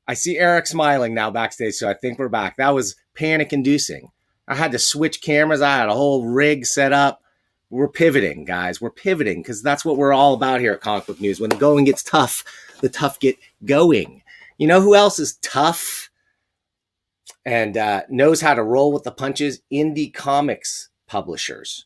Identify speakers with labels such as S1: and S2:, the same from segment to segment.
S1: I see Eric smiling now backstage, so I think we're back. That was panic-inducing. I had to switch cameras. I had a whole rig set up. We're pivoting, guys. We're pivoting because that's what we're all about here at Comic Book News. When the going gets tough, the tough get going. You know who else is tough and knows how to roll with the punches? Indie comics publishers,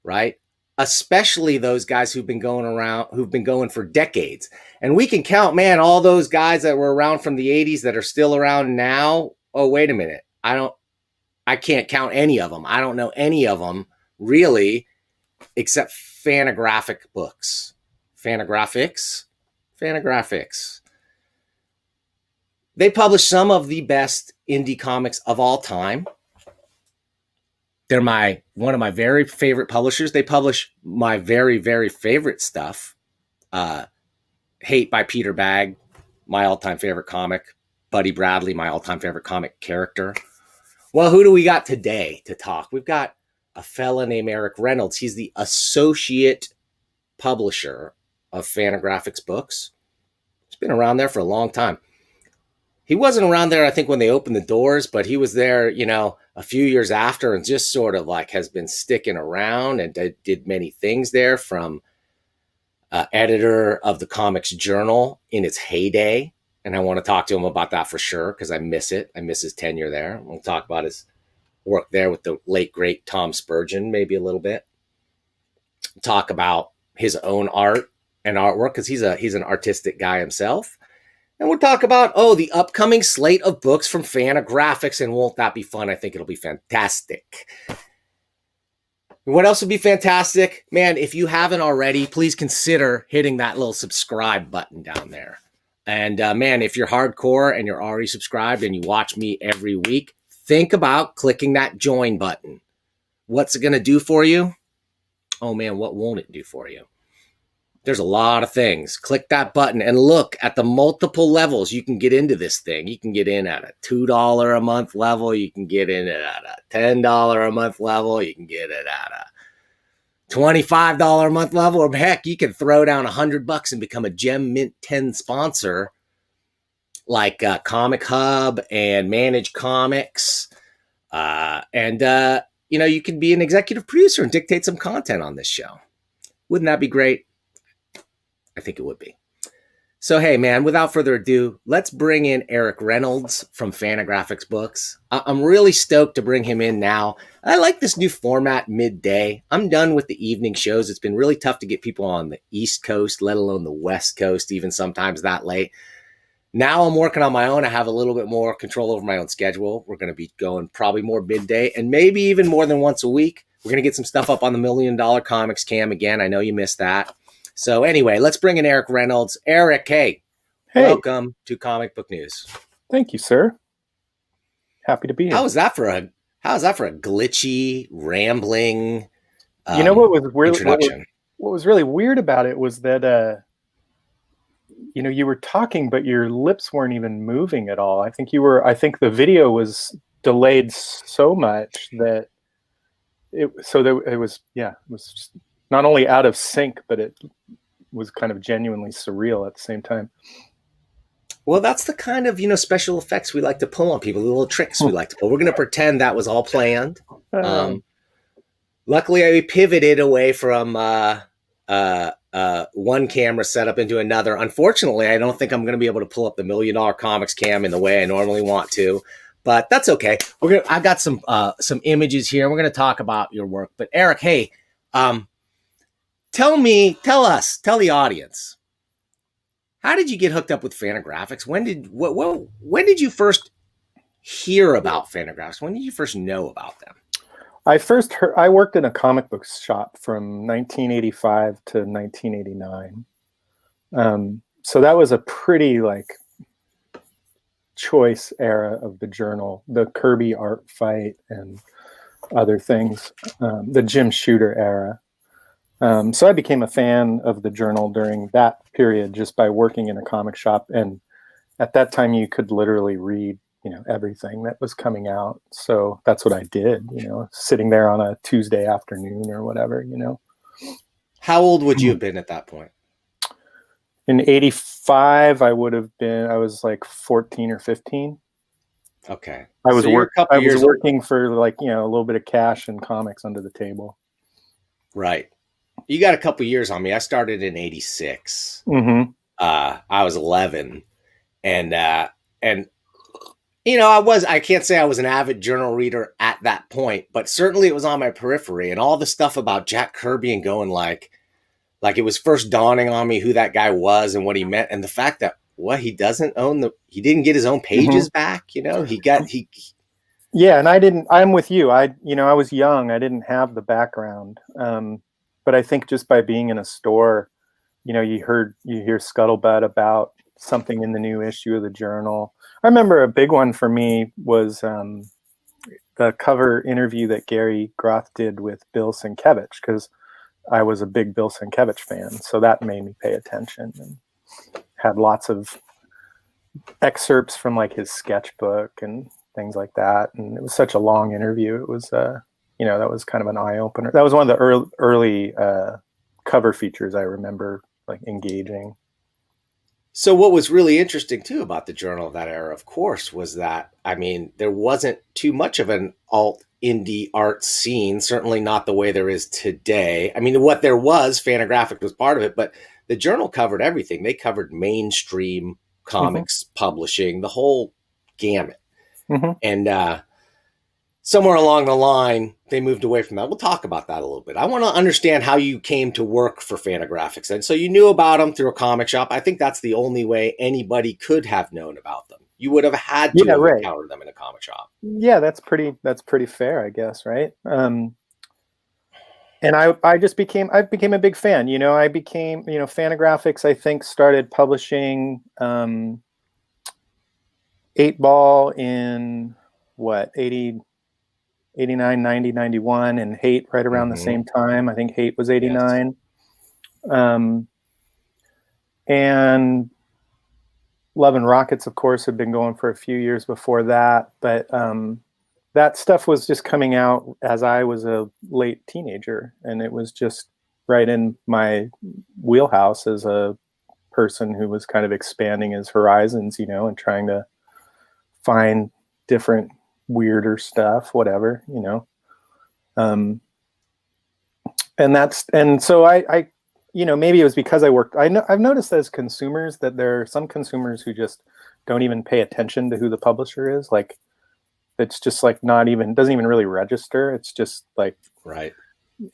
S1: right? Especially those guys who've been going for decades. And we can count, man, all those guys that were around from the 80s that are still around now. Oh, wait a minute. I can't count any of them. I don't know any of them really, except Fantagraphic books. Fantagraphics. They publish some of the best indie comics of all time. They're one of my very favorite publishers. They publish my very, very favorite stuff. Hate by Peter Bagge, my all-time favorite comic. Buddy Bradley, my all-time favorite comic character. Well, who do we got today to talk? We've got a fella named Eric Reynolds. He's the associate publisher of Fantagraphics books. He's been around there for a long time. He wasn't around there, I think, when they opened the doors, but he was there, a few years after and just sort of like has been sticking around and did many things there, from editor of the Comics Journal in its heyday. And I want to talk to him about that for sure because I miss it. I miss his tenure there. We'll talk about his work there with the late, great Tom Spurgeon, maybe a little bit. Talk about his own art and artwork because he's an artistic guy himself. And we'll talk about, the upcoming slate of books from Fantagraphics. And won't that be fun? I think it'll be fantastic. What else would be fantastic? Man, if you haven't already, please consider hitting that little subscribe button down there. And man, if you're hardcore and you're already subscribed and you watch me every week, think about clicking that join button. What's it going to do for you? Oh man, what won't it do for you? There's a lot of things. Click that button and look at the multiple levels you can get into this thing. You can get in at a $2 a month level. You can get in at a $10 a month level. You can get it at a $25 a month level. Or heck, you can throw down $100 and become a Gem Mint 10 sponsor like Comic Hub and Manage Comics. You can be an executive producer and dictate some content on this show. Wouldn't that be great? I think it would be. So, hey, man, without further ado, let's bring in Eric Reynolds from Fantagraphics Books. I'm really stoked to bring him in now. I like this new format, midday. I'm done with the evening shows. It's been really tough to get people on the East Coast, let alone the West Coast, even sometimes that late. Now I'm working on my own. I have a little bit more control over my own schedule. We're going to be going probably more midday and maybe even more than once a week. We're going to get some stuff up on the $1 Million Comics Cam again. I know you missed that. So anyway, let's bring in Eric Reynolds. Eric, hey, welcome to Comic Book News.
S2: Thank you, sir. Happy to be here.
S1: How is that for a glitchy, rambling
S2: what was weird,
S1: introduction?
S2: What was really weird about it was that you were talking, but your lips weren't even moving at all. I think the video was delayed so much that it was just not only out of sync, but it was kind of genuinely surreal at the same time.
S1: Well, that's the kind of, special effects we like to pull on people, the little tricks we like to pull. We're going to pretend that was all planned. Luckily, I pivoted away from one camera setup into another. Unfortunately, I don't think I'm going to be able to pull up the $1 Million Comics cam in the way I normally want to, but that's okay. I got some images here. We're going to talk about your work. But Eric, hey, tell the audience, how did you get hooked up with Fantagraphics? When did you first hear about Fantagraphics? When did you first know about them?
S2: I worked in a comic book shop from 1985 to 1989. So that was a pretty choice era of the journal, the Kirby art fight and other things, the Jim Shooter era. So I became a fan of the journal during that period just by working in a comic shop. And at that time you could literally read, everything that was coming out. So that's what I did, sitting there on a Tuesday afternoon or whatever,
S1: How old would you have been at that point?
S2: In 85, I was like 14 or 15.
S1: Okay.
S2: I was working for a little bit of cash and comics under the table. Right.
S1: You got a couple years on me. I started in 86.
S2: Mm-hmm.
S1: I was 11 and I can't say I was an avid journal reader at that point, but certainly it was on my periphery, and all the stuff about Jack Kirby and going like it was first dawning on me who that guy was and what he meant. And the fact that he didn't get his own pages back,
S2: Yeah. And I'm with you. I was young. I didn't have the background. But I think just by being in a store, you hear scuttlebutt about something in the new issue of the journal. I remember a big one for me was the cover interview that Gary Groth did with Bill Sienkiewicz, because I was a big Bill Sienkiewicz fan. So that made me pay attention and had lots of excerpts from his sketchbook and things like that. And it was such a long interview. It was, that was kind of an eye opener. That was one of the early cover features I remember engaging.
S1: So what was really interesting too about the journal of that era, of course, was that, there wasn't too much of an alt indie art scene, certainly not the way there is today. What there was, Fantagraphics was part of it, but the journal covered everything. They covered mainstream comics publishing, the whole gamut. And somewhere along the line, they moved away from that. We'll talk about that a little bit. I want to understand how you came to work for Fantagraphics. And so you knew about them through a comic shop. I think that's the only way anybody could have known about them. You would have had to have encountered them in a comic shop.
S2: Yeah, that's pretty fair, I guess, right? And I became a big fan. Fantagraphics, I think, started publishing 8-Ball in 89, 90, 91, and Hate right around the same time. I think Hate was 89. Yes. And Love and Rockets, of course, had been going for a few years before that. But that stuff was just coming out as I was a late teenager. And it was just right in my wheelhouse as a person who was kind of expanding his horizons, and trying to find different weirder stuff, whatever, and so I maybe it was because I worked. I've noticed as consumers that there are some consumers who just don't even pay attention to who the publisher is. It's just doesn't even really register. It's just
S1: right.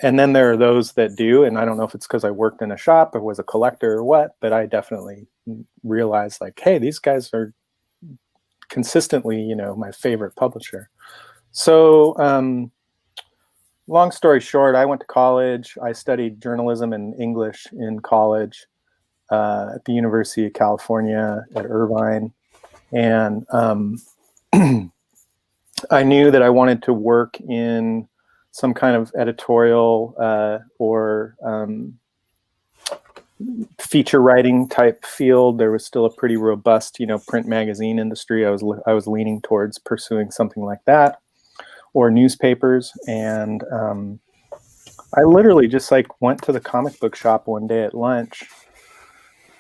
S2: And then there are those that do, and I don't know if it's because I worked in a shop or was a collector or what, but I definitely realized hey, these guys are consistently, my favorite publisher. So long story short, I went to college. I studied journalism and English in college at the University of California at Irvine. And I knew that I wanted to work in some kind of editorial or feature writing type field. There was still a pretty robust, print magazine industry. I was leaning towards pursuing something like that, or newspapers. And I literally just went to the comic book shop one day at lunch.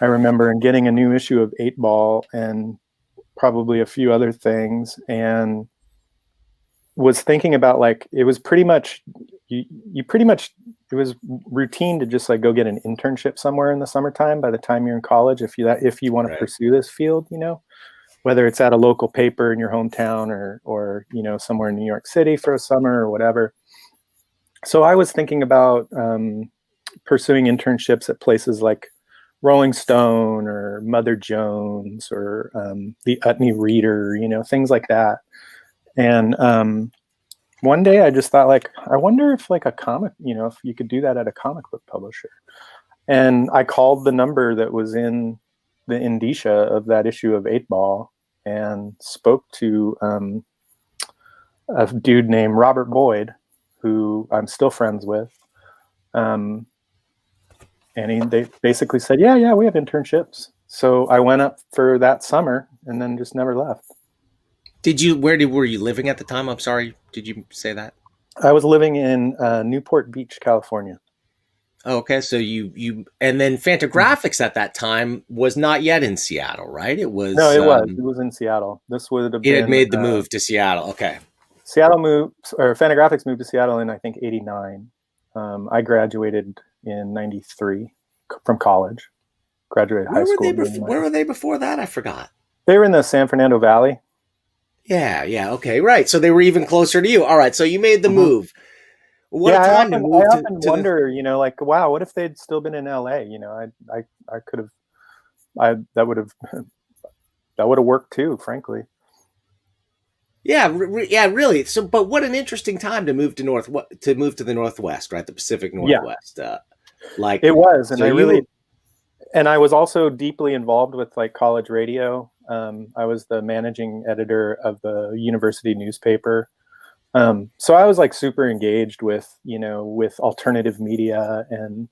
S2: I remember getting a new issue of 8-Ball and probably a few other things, and was thinking about it was pretty much it was routine to just go get an internship somewhere in the summertime by the time you're in college, if you want to pursue this field, whether it's at a local paper in your hometown or somewhere in New York City for a summer or whatever. So I was thinking about pursuing internships at places like Rolling Stone or Mother Jones or the Utne Reader, things like that. And one day I just thought, I wonder if a comic, if you could do that at a comic book publisher. And I called the number that was in the indicia of that issue of 8-Ball and spoke to a dude named Robert Boyd, who I'm still friends with. And they basically said, yeah, we have internships. So I went up for that summer and then just never left.
S1: Were you living at the time? I'm sorry. Did you say that?
S2: I was living in Newport Beach, California.
S1: Oh, okay. So and then Fantagraphics at that time was not yet in Seattle, right? It was.
S2: No, it was in Seattle. This would have been.
S1: It had made the move to Seattle. Okay.
S2: Fantagraphics moved to Seattle in, I think, 89. I graduated in 93 from college. Graduated high school.
S1: Where were they before that? I forgot.
S2: They were in the San Fernando Valley.
S1: Yeah. Okay, right. So they were even closer to you. All right. So you made the move. What a time to move. I often
S2: wonder, wow, what if they'd still been in LA? I could have, that would have worked too, frankly.
S1: Yeah, really. So, but what an interesting time to move to the Northwest, right? The Pacific Northwest.
S2: Yeah. It was, and and I was also deeply involved with college radio. I was the managing editor of the university newspaper. So I was super engaged with alternative media and,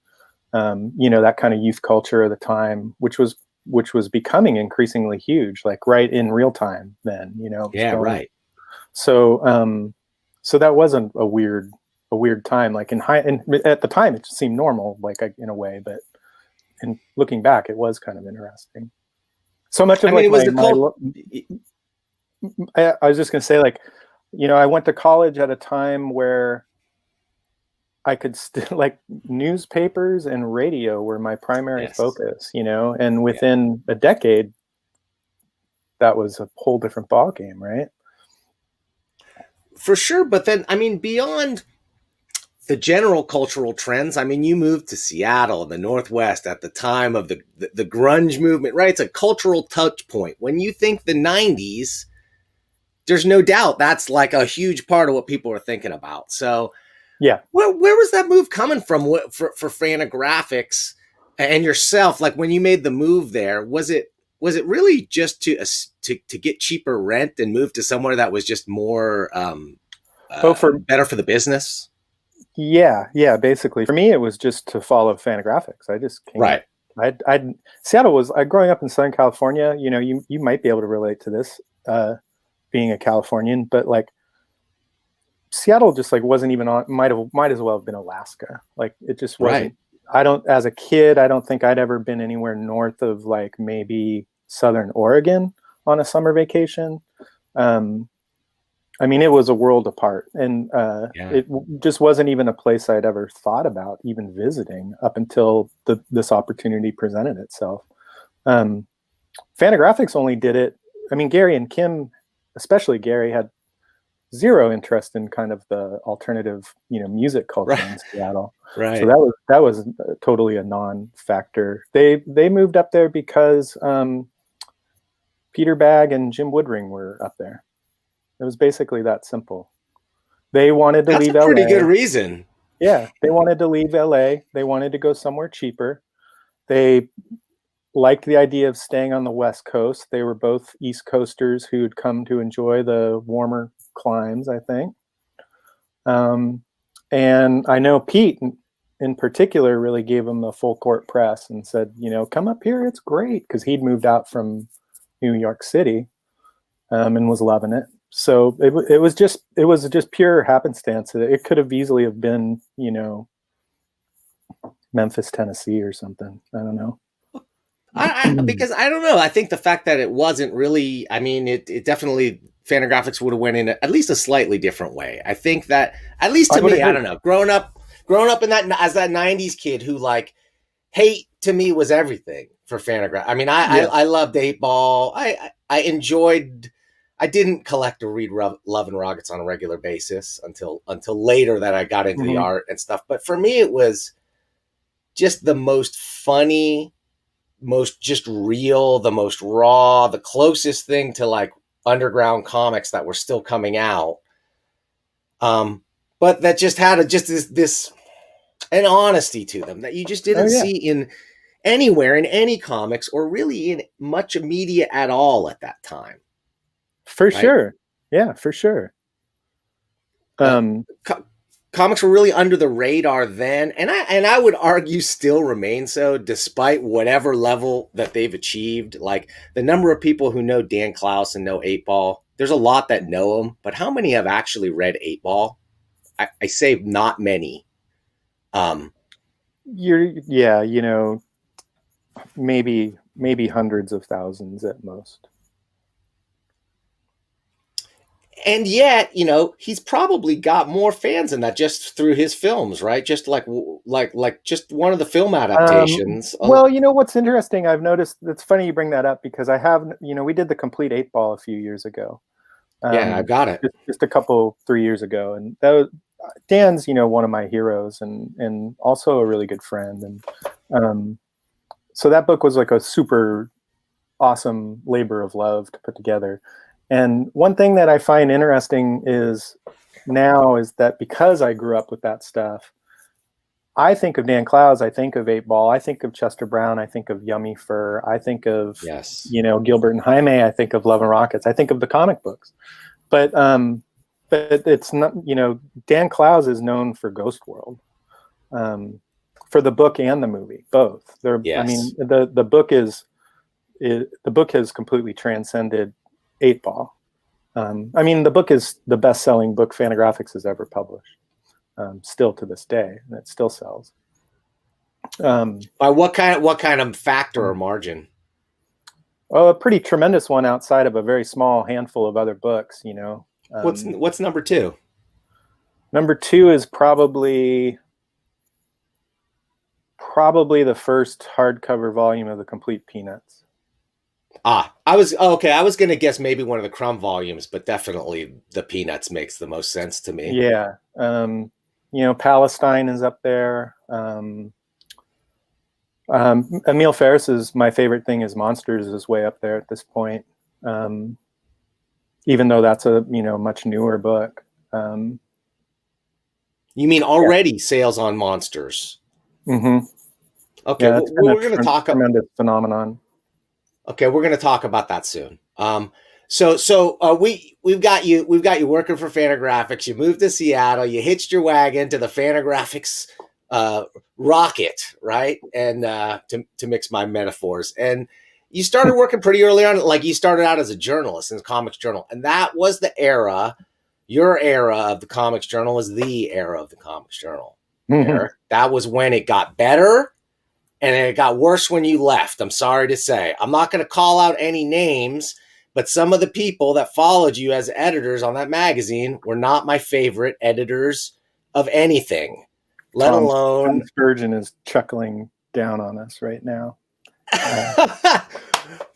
S2: that kind of youth culture of the time, which was becoming increasingly huge, right in real time then,
S1: Yeah, right.
S2: So, so that wasn't a weird time, and at the time it just seemed normal, in a way, but in looking back, it was kind of interesting. So much of I was just going to say, I went to college at a time where I could still newspapers and radio were my primary focus, and within a decade, that was a whole different ballgame, right?
S1: For sure. But then, beyond the general cultural trends, you moved to Seattle, the Northwest, at the time of the grunge movement, right? It's a cultural touch point. When you think the 90s, there's no doubt that's a huge part of what people are thinking about. So
S2: yeah,
S1: where was that move coming from for Fantagraphics and yourself? When you made the move there, was it really just to get cheaper rent and move to somewhere that was just more better for the business?
S2: Yeah, basically. For me, it was just to follow Fantagraphics. I just came.
S1: Right.
S2: Seattle was. Growing up in Southern California. You might be able to relate to this, being a Californian, but Seattle just wasn't even on. Might as well have been Alaska. It just wasn't. Right. As a kid, I don't think I'd ever been anywhere north of maybe Southern Oregon on a summer vacation. It was a world apart, and it just wasn't even a place I'd ever thought about even visiting up until this opportunity presented itself. Fantagraphics only did it. Gary and Kim, especially Gary, had zero interest in kind of the alternative, music culture in Seattle.
S1: Right.
S2: So that was totally a non-factor. They moved up there because Peter Bagg and Jim Woodring were up there. It was basically that simple. They wanted to leave LA. That's a
S1: pretty good reason.
S2: Yeah, they wanted to leave LA. They wanted to go somewhere cheaper. They liked the idea of staying on the West Coast. They were both East Coasters who'd come to enjoy the warmer climes, I think. And I know Pete in particular really gave him a full court press and said, come up here, it's great, because he'd moved out from New York City, and was loving it. So it was just pure happenstance. It could have easily have been, Memphis, Tennessee or something. I don't know.
S1: Because I don't know. I think the fact that it wasn't really, I mean, it definitely, Fantagraphics would have went in at least a slightly different way. I think that, at least to me, I don't know, growing up in that, as that 90s kid who, like, hate to me was everything for Fantagraph. I mean, I loved 8-Ball. I enjoyed, I didn't collect or read Love and Rockets on a regular basis until later that I got into the art and stuff. But for me, it was just the most funny, most just real, the most raw, the closest thing to like underground comics that were still coming out. But that just had this an honesty to them that you just didn't see in anywhere, in any comics, or really in much media at all at that time.
S2: For sure. Yeah, for sure.
S1: Comics were really under the radar then, and I would argue still remain so, despite whatever level that they've achieved. Like the number of people who know Dan Clowes and know 8-Ball, there's a lot that know him, but how many have actually read 8-Ball? I say not many.
S2: Maybe hundreds of thousands at most.
S1: And yet, he's probably got more fans than that just through his films, right? Just like just one of the film adaptations.
S2: Well, what's interesting, I've noticed, it's funny you bring that up, because I have, we did the complete 8-Ball a few years ago.
S1: Yeah, I've got it.
S2: Just 3 years ago. And that was, Dan's, one of my heroes and also a really good friend. And so that book was like a super awesome labor of love to put together. And one thing that I find interesting is that because I grew up with that stuff, I think of Dan Clowes, I think of 8-Ball, I think of Chester Brown, I think of Yummy Fur, I think of Gilbert and Jaime, I think of Love and Rockets, I think of the comic books. But it's not, Dan Clowes is known for Ghost World, for the book and the movie, both. I mean, the book has completely transcended 8-Ball. I mean, the book is the best-selling book Fantagraphics has ever published, still to this day, and it still sells.
S1: By what kind of factor or margin?
S2: Oh, a pretty tremendous one outside of a very small handful of other books.
S1: What's number 2?
S2: Number 2 is probably the first hardcover volume of the complete Peanuts.
S1: I was going to guess maybe one of the Crumb volumes, but definitely the Peanuts makes the most sense to me.
S2: Yeah. Palestine is up there. Emil Ferris's My Favorite Thing is Monsters is way up there at this point. Even though that's a, much newer book.
S1: You mean already sales on Monsters?
S2: Mm-hmm.
S1: Okay.
S2: Yeah,
S1: we're going to talk about
S2: tremendous phenomenon.
S1: Okay, we're going to talk about that soon. So we've got you working for Fantagraphics. You moved to Seattle. You hitched your wagon to the Fantagraphics rocket, right? And to mix my metaphors, and you started working pretty early on. Like you started out as a journalist in the Comics Journal, and that was the era. Your era of the Comics Journal was the era of the Comics Journal.
S2: Mm-hmm.
S1: That was when it got better. And it got worse when you left. I'm sorry to say. I'm not going to call out any names, but some of the people that followed you as editors on that magazine were not my favorite editors of anything, let alone.
S2: Tom Spurgeon is chuckling down on us right now.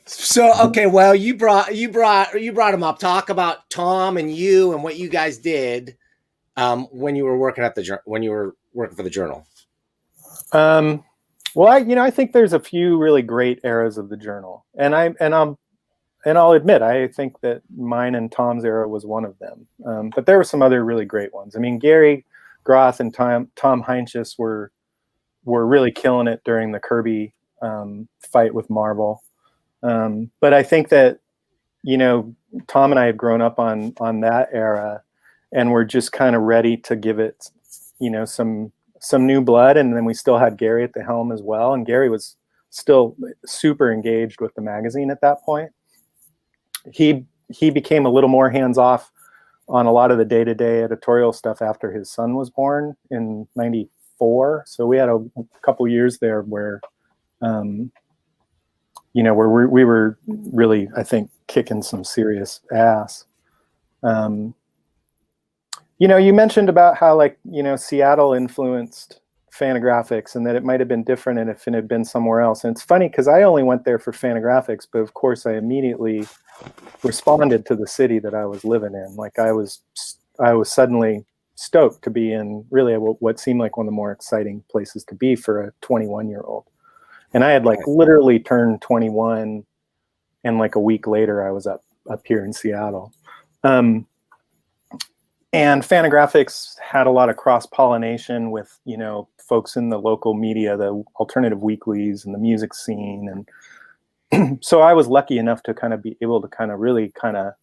S1: So okay, well you brought him up. Talk about Tom and you and what you guys did when you were working for the Journal.
S2: Well, I think there's a few really great eras of the Journal, and I'll admit I think that mine and Tom's era was one of them. But there were some other really great ones. I mean, Gary Groth and Tom Heinches were really killing it during the Kirby fight with Marvel. But I think that Tom and I had grown up on that era, and we're just kind of ready to give it some some new blood, and then we still had Gary at the helm as well. And Gary was still super engaged with the magazine at that point. He became a little more hands-off on a lot of the day-to-day editorial stuff after his son was born in '94. So we had a couple years there where, you know, where we were really, I think, kicking some serious ass. You know, you mentioned about how, like, you know, Seattle influenced Fantagraphics and that it might have been different and if it had been somewhere else. And it's funny because I only went there for Fantagraphics, but of course I immediately responded to the city that I was living in. Like I was suddenly stoked to be in really what seemed like one of the more exciting places to be for a 21-year-old. And I had like literally turned 21, and like a week later I was up here in Seattle. And Fantagraphics had a lot of cross-pollination with, you know, folks in the local media, the alternative weeklies and the music scene. And so I was lucky enough to kind of be able to kind of really kind of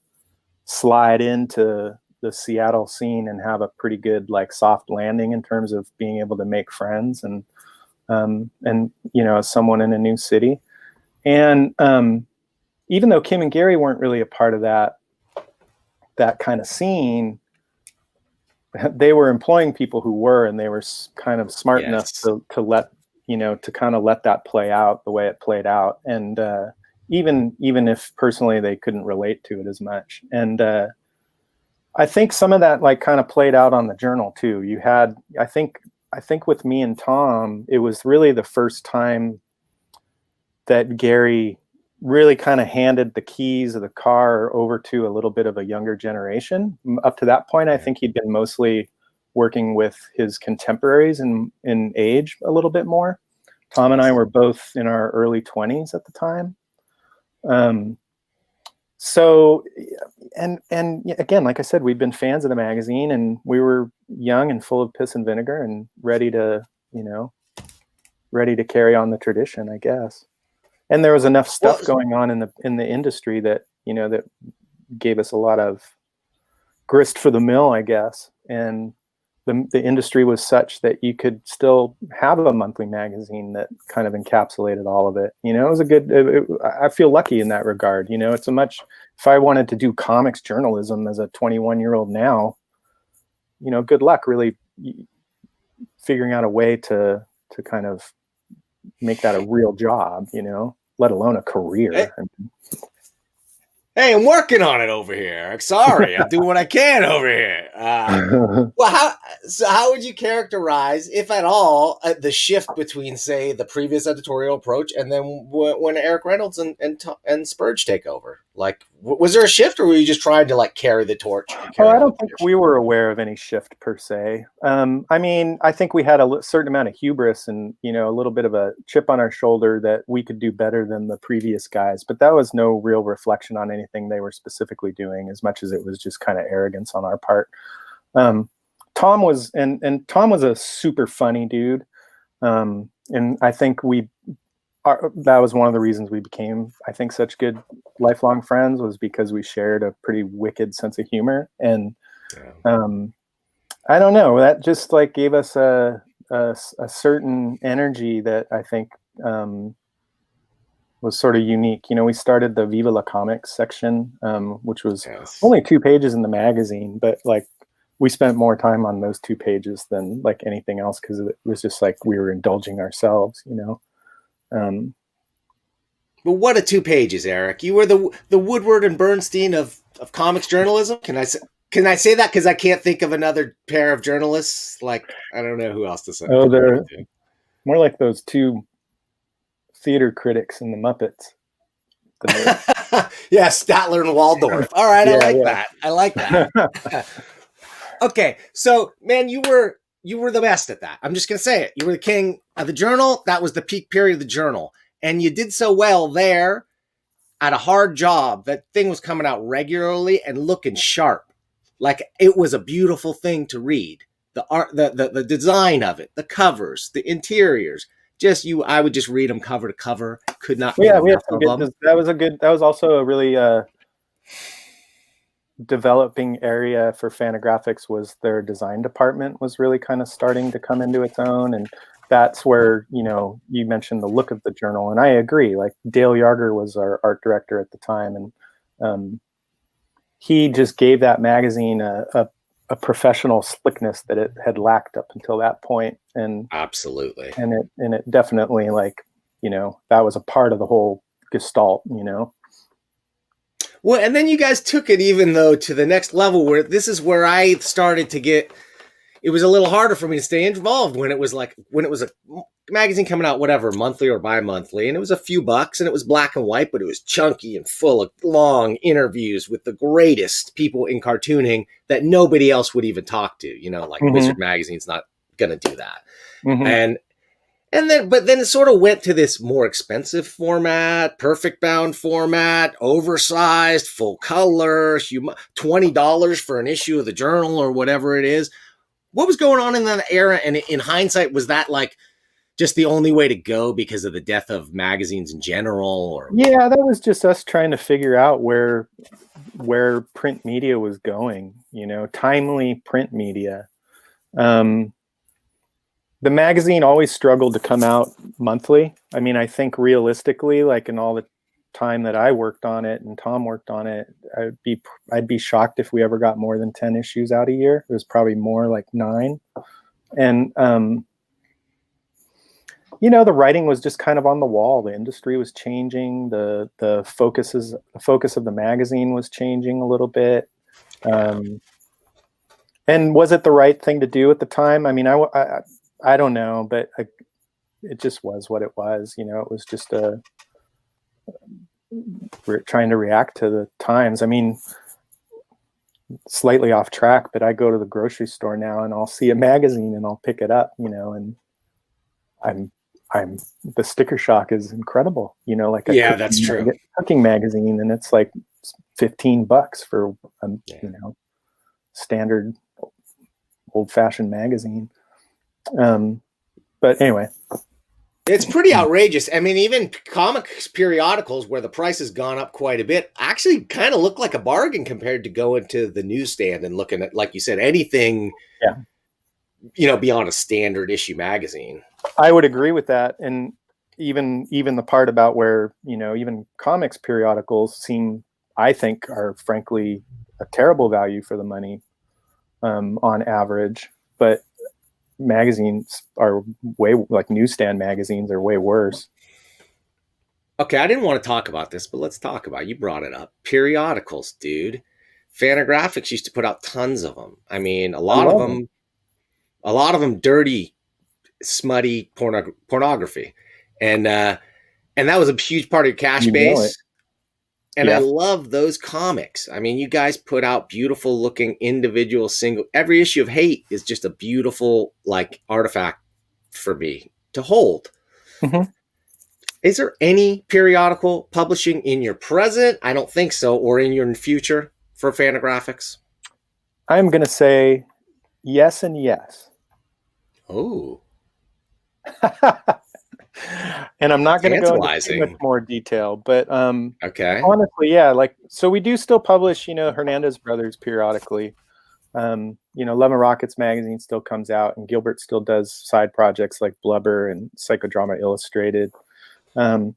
S2: slide into the Seattle scene and have a pretty good like soft landing in terms of being able to make friends and you know, as someone in a new city. And even though Kim and Gary weren't really a part of that kind of scene, they were employing people who were, and they were kind of smart enough to let, you know, to kind of let that play out the way it played out. And even if personally they couldn't relate to it as much. And I think some of that like kind of played out on the journal too. You had, I think with me and Tom, it was really the first time that Gary really kind of handed the keys of the car over to a little bit of a younger generation. Up to that point, I think he'd been mostly working with his contemporaries in age a little bit more. Tom and I were both in our early 20s at the time. So, and again, like I said, we'd been fans of the magazine, and we were young and full of piss and vinegar and ready to carry on the tradition, I guess. And there was enough stuff going on in the industry that, you know, that gave us a lot of grist for the mill, I guess. And the industry was such that you could still have a monthly magazine that kind of encapsulated all of it. You know, it was a good, I feel lucky in that regard. You know, it's if I wanted to do comics journalism as a 21-year-old now, you know, good luck really figuring out a way to kind of make that a real job, you know, let alone a career.
S1: Hey, I'm working on it over here, Eric. Sorry, I do what I can over here. Well, how would you characterize, if at all, the shift between, say, the previous editorial approach and then when Eric Reynolds and Spurge take over? Like, was there a shift, or were you just trying to like carry the torch?
S2: I don't think we were aware of any shift per se. I mean, I think we had a certain amount of hubris and, you know, a little bit of a chip on our shoulder that we could do better than the previous guys, but that was no real reflection on anything they were specifically doing, as much as it was just kind of arrogance on our part. Tom was a super funny dude, and I think that was one of the reasons we became, I think, such good lifelong friends, was because we shared a pretty wicked sense of humor. And I don't know, that just like gave us a certain energy that I think was sort of unique. You know, we started the Viva la Comics section, which was only 2 pages in the magazine, but like we spent more time on those 2 pages than like anything else, because it was just like we were indulging ourselves, you know.
S1: But what a 2 pages, Eric! You were the Woodward and Bernstein of comics journalism. Can I say that? Because I can't think of another pair of journalists. Like, I don't know who else to say.
S2: Oh, they're more like those 2 theater critics in the Muppets.
S1: Yeah, Statler and Waldorf. All right, that. I like that. Okay, so man, you were the best at that. I'm just gonna say it. You were the king of the journal. That was the peak period of the journal, and you did so well there at a hard job. That thing was coming out regularly and looking sharp. Like, it was a beautiful thing to read. The art, the design of it, the covers, the interiors. I would just read them cover to cover. Could not.
S2: Yeah, we had some good. That was also a really developing area for Fantagraphics was their design department was really kind of starting to come into its own. And that's where, you know, you mentioned the look of the journal. And I agree, like Dale Yarger was our art director at the time. And he just gave that magazine a professional slickness that it had lacked up until that point. And
S1: absolutely.
S2: And it definitely, like, you know, that was a part of the whole gestalt, you know.
S1: Well, and then you guys took it even though to the next level, where this is where I started to get, it was a little harder for me to stay involved when it was a magazine coming out, whatever, monthly or bi-monthly, and it was a few bucks and it was black and white, but it was chunky and full of long interviews with the greatest people in cartooning that nobody else would even talk to, you know, like Wizard Magazine's not going to do that. But then it sort of went to this more expensive format, perfect bound format, oversized, full color, $20 for an issue of the journal or whatever it is. What was going on in that era? And in hindsight, was that like just the only way to go because of the death of magazines in general? Or
S2: yeah, that was just us trying to figure out where print media was going, you know, timely print media. The magazine always struggled to come out monthly. I mean, I think realistically, like in all the time that I worked on it and Tom worked on it, I'd be shocked if we ever got more than 10 issues out a year. It was probably more like 9. And, you know, the writing was just kind of on the wall. The industry was changing. The focus of the magazine was changing a little bit. And was it the right thing to do at the time? I mean, I don't know, but it just was what it was. You know, it was just we're trying to react to the times. I mean, slightly off track, but I go to the grocery store now and I'll see a magazine and I'll pick it up, you know, and the sticker shock is incredible, you know, like
S1: that's true.
S2: Cooking magazine, and it's like $15 for you know, standard old-fashioned magazine. But anyway,
S1: it's pretty outrageous. I mean, even comics periodicals where the price has gone up quite a bit actually kind of look like a bargain compared to going to the newsstand and looking at, like you said, anything, you know, beyond a standard issue magazine.
S2: I would agree with that. And even the part about where, you know, even comics periodicals seem, I think, are frankly a terrible value for the money, on average, but magazines are like newsstand magazines are way worse.
S1: Okay, I didn't want to talk about this, but let's talk about it. You brought it up. Periodicals, dude. Fantagraphics used to put out tons of them. I mean, a lot of them dirty, smutty pornography. And that was a huge part of your cash base. And I love those comics. I mean, you guys put out beautiful looking individual single. Every issue of Hate is just a beautiful, like, artifact for me to hold. Is there any periodical publishing in your present? I don't think so. Or in your future for Fantagraphics?
S2: I'm going to say yes and yes.
S1: Oh.
S2: And I'm not going to go into too much more detail, but
S1: okay.
S2: Honestly, yeah, like, so we do still publish, you know, Hernandez Brothers periodically. You know, Love and Rockets magazine still comes out, and Gilbert still does side projects like Blubber and Psychodrama Illustrated. But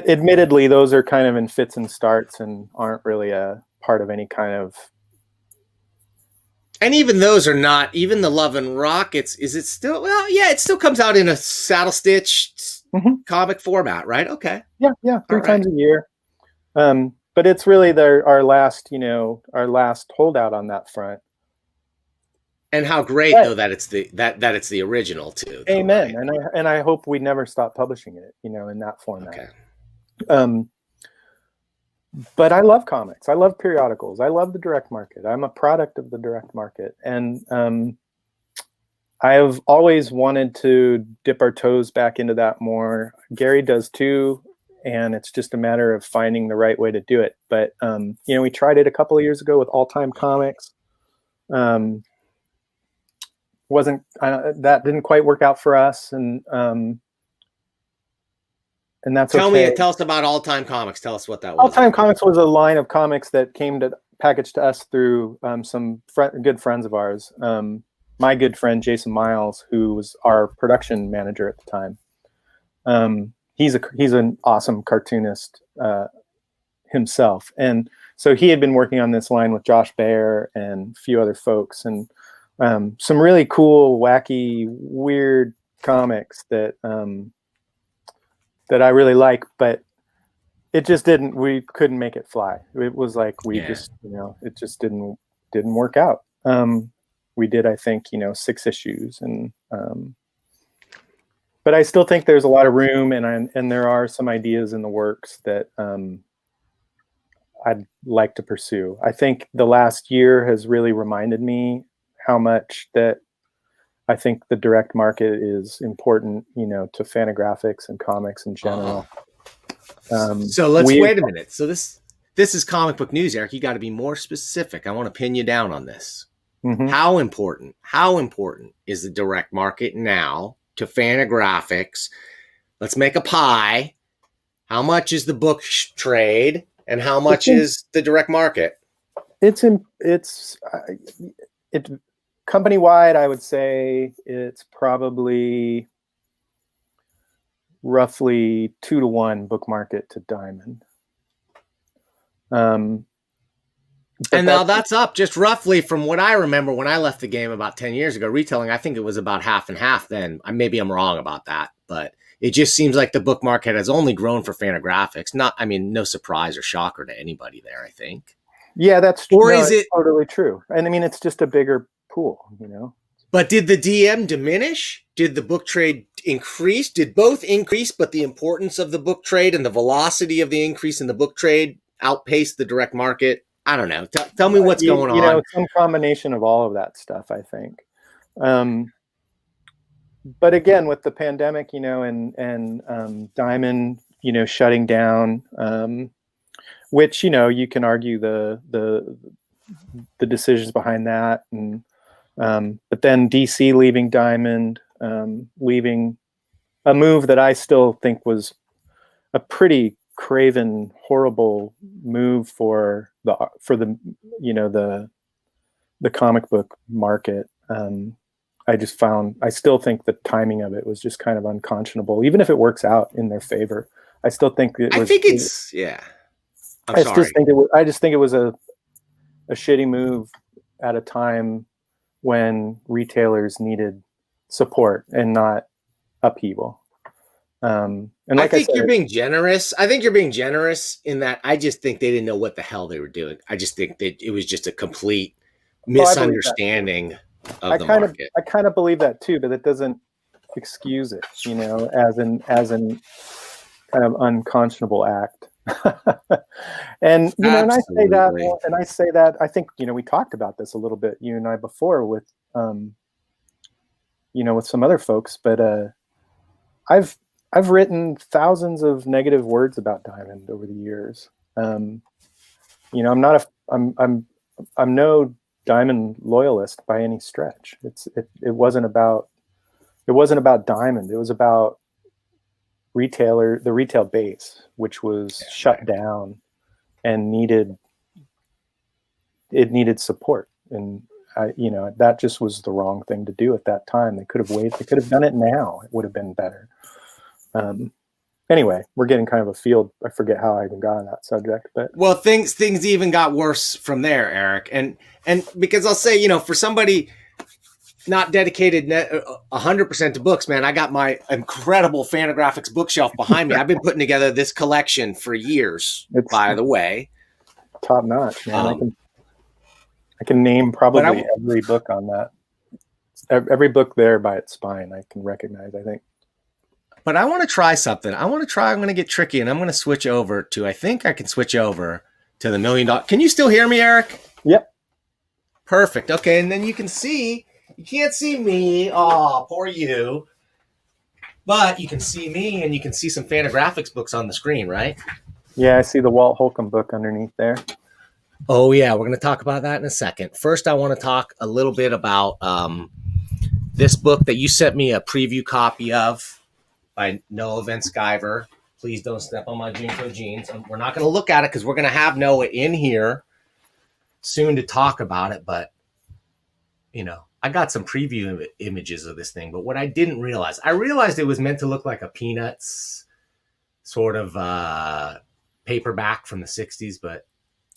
S2: admittedly, those are kind of in fits and starts and aren't really a part of any kind of.
S1: And even those are not, even the Love and Rockets, is it still, well, yeah, it still comes out in a saddle stitch comic format, right? Okay.
S2: Yeah, 3 times a year. But it's really our last holdout on that front.
S1: And how great though that it's the original too.
S2: Amen. Right? And I hope we never stop publishing it, you know, in that format.
S1: Okay.
S2: But I love comics. I love periodicals. I love the direct market. I'm a product of the direct market. And I have always wanted to dip our toes back into that more. Gary does too. And it's just a matter of finding the right way to do it. But, you know, we tried it a couple of years ago with All Time Comics. That didn't quite work out for us. And that's
S1: Tell us about All Time Comics. Tell us what that was.
S2: All Time Comics was a line of comics that came to packaged to us through some good friends of ours. My good friend Jason Miles, who was our production manager at the time. He's an awesome cartoonist himself, and so he had been working on this line with Josh Baer and a few other folks, and some really cool, wacky, weird comics that I really like, but it just we couldn't make it fly. It was like just, it just didn't work out. We did, I think, 6 issues, and but I still think there's a lot of room, and there are some ideas in the works that I'd like to pursue. I think the last year has really reminded me how much that I think the direct market is important, to Fantagraphics and comics in general.
S1: So let's wait a minute. So this is comic book news, Eric. You got to be more specific. I want to pin you down on this.
S2: Mm-hmm.
S1: How important is the direct market now to Fantagraphics? Let's make a pie. How much is the book trade, and how much is the direct market?
S2: It's company wide. I would say it's probably roughly 2-to-1 book market to Diamond.
S1: And now that's up just roughly from what I remember when I left the game about 10 years ago. Retailing, I think it was about half and half then. Maybe I'm wrong about that, but it just seems like the book market has only grown for Fantagraphics. No surprise or shocker to anybody there, I think.
S2: Yeah, that's true.
S1: Or is it
S2: totally true? And it's just a bigger pool,
S1: But did the DM diminish? Did the book trade increase? Did both increase, but the importance of the book trade and the velocity of the increase in the book trade outpace the direct market? I don't know. Tell me what's going on.
S2: Some combination of all of that stuff, I think. But again, with the pandemic, and Diamond, shutting down, which, you can argue the decisions behind that, and but then DC leaving Diamond, leaving a move that I still think was a pretty craven, horrible move for the comic book market. I still think the timing of it was just kind of unconscionable, even if it works out in their favor. I still think it was. I just think it was a shitty move at a time when retailers needed support and not upheaval. And like I think
S1: you're being generous. I think you're being generous in that I just think they didn't know what the hell they were doing. I just think that it was just a complete misunderstanding of the market.
S2: I kind of believe that too, but it doesn't excuse it, as an kind of unconscionable act. And and I say that I think we talked about this a little bit, you and I, before with with some other folks, but I've written thousands of negative words about Diamond over the years. I'm no Diamond loyalist by any stretch. It wasn't about Diamond. It was about the retail base, which was shut down and needed support. And that just was the wrong thing to do at that time. They could have waited. They could have done it now. It would have been better. Anyway, we're getting kind of a field. I forget how I even got on that subject, but
S1: things even got worse from there, Eric. And because I'll say, for somebody not dedicated 100% to books, man, I got my incredible Fantagraphics bookshelf behind me. I've been putting together this collection for years, by the way.
S2: Top notch, man. I can name probably every book on that. Every book there by its spine, I can recognize, I think.
S1: But I want to try something. I'm going to get tricky, and I'm going to switch over to, I think I can switch over to the $1 Million. Can you still hear me, Eric?
S2: Yep.
S1: Perfect. Okay. And then you can't see me. Oh, poor you. But you can see me, and you can see some Fantagraphics books on the screen, right?
S2: Yeah, I see the Walt Holcomb book underneath there.
S1: Oh, yeah. We're going to talk about that in a second. First, I want to talk a little bit about this book that you sent me a preview copy of by Noah Van Sciver. Please don't step on my Junko jeans. We're not going to look at it because we're going to have Noah in here soon to talk about it, but you know, I got some preview images of this thing, but what I didn't realize, I realized it was meant to look like a Peanuts sort of paperback from the 60s, but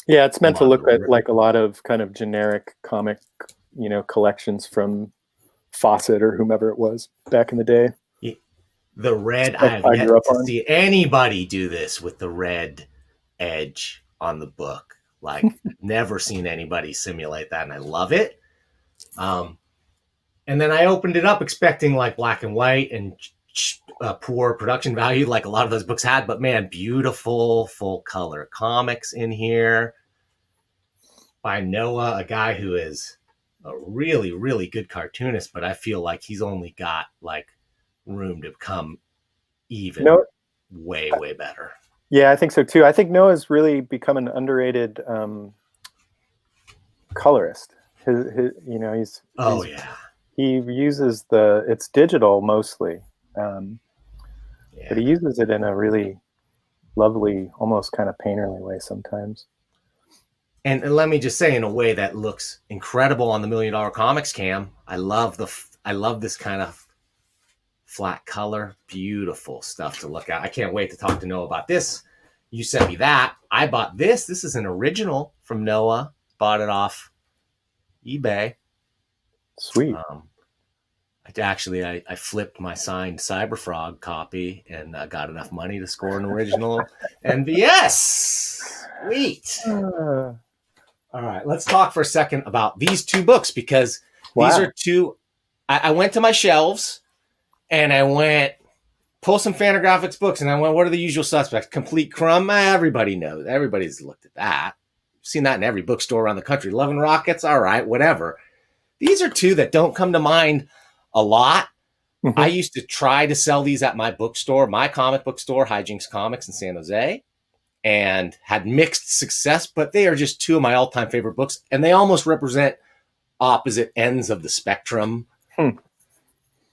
S2: yeah, it's meant to look like a lot of kind of generic comic, you know, collections from Fawcett or whomever it was back in the day.
S1: The red, I have yet to see anybody do this with the red edge on the book. Like, never seen anybody simulate that, and I love it. And then I opened it up expecting like black and white and poor production value like a lot of those books had, but man, beautiful full color comics in here by Noah, a guy who is a really, really good cartoonist, but I feel like he's only got like room to become even way, way better.
S2: Yeah, I think so too. I think Noah's really become an underrated colorist. His you know, he uses it's digital mostly, but he uses it in a really lovely, almost kind of painterly way sometimes.
S1: And let me just say, in a way that looks incredible on the $1 Million Comics cam. I love this kind of flat color, beautiful stuff to look at. I can't wait to talk to Noah about this. You sent me that. I bought this. This is an original from Noah. Bought it off eBay.
S2: Sweet.
S1: I flipped my signed Cyberfrog copy and got enough money to score an original NVS. Sweet. All right, let's talk for a second about these two books, because these are two. I went to my shelves and I went pull some Fantagraphics books, and I went, what are the usual suspects? Complete Crumb. Everybody knows. Everybody's looked at that. Seen that in every bookstore around the country. Love and Rockets. All right, whatever. These are two that don't come to mind a lot. Mm-hmm. I used to try to sell these at my bookstore, my comic book store, Hijinks Comics in San Jose, and had mixed success, but they are just two of my all-time favorite books, and they almost represent opposite ends of the spectrum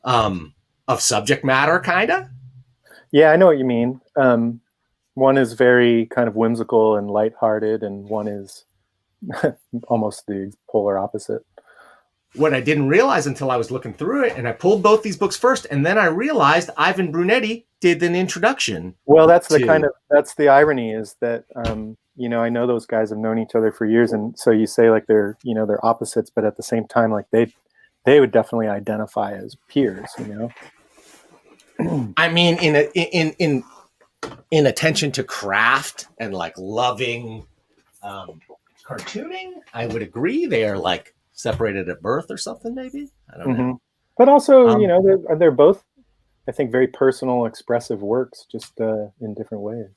S1: of subject matter, kind of.
S2: Yeah, I know what you mean. One is very kind of whimsical and lighthearted, and one is almost the polar opposite.
S1: What I didn't realize until I was looking through it, and I pulled both these books first, and then I realized Ivan Brunetti did an introduction.
S2: Well, that's the irony, is that you know, I know those guys have known each other for years, and so you say like they're opposites, but at the same time, like they would definitely identify as peers, you know.
S1: I mean, in attention to craft and like loving cartooning, I would agree they are like separated at birth or something, maybe. I don't know.
S2: But also, you know, they're both, I think, very personal, expressive works, just in different ways.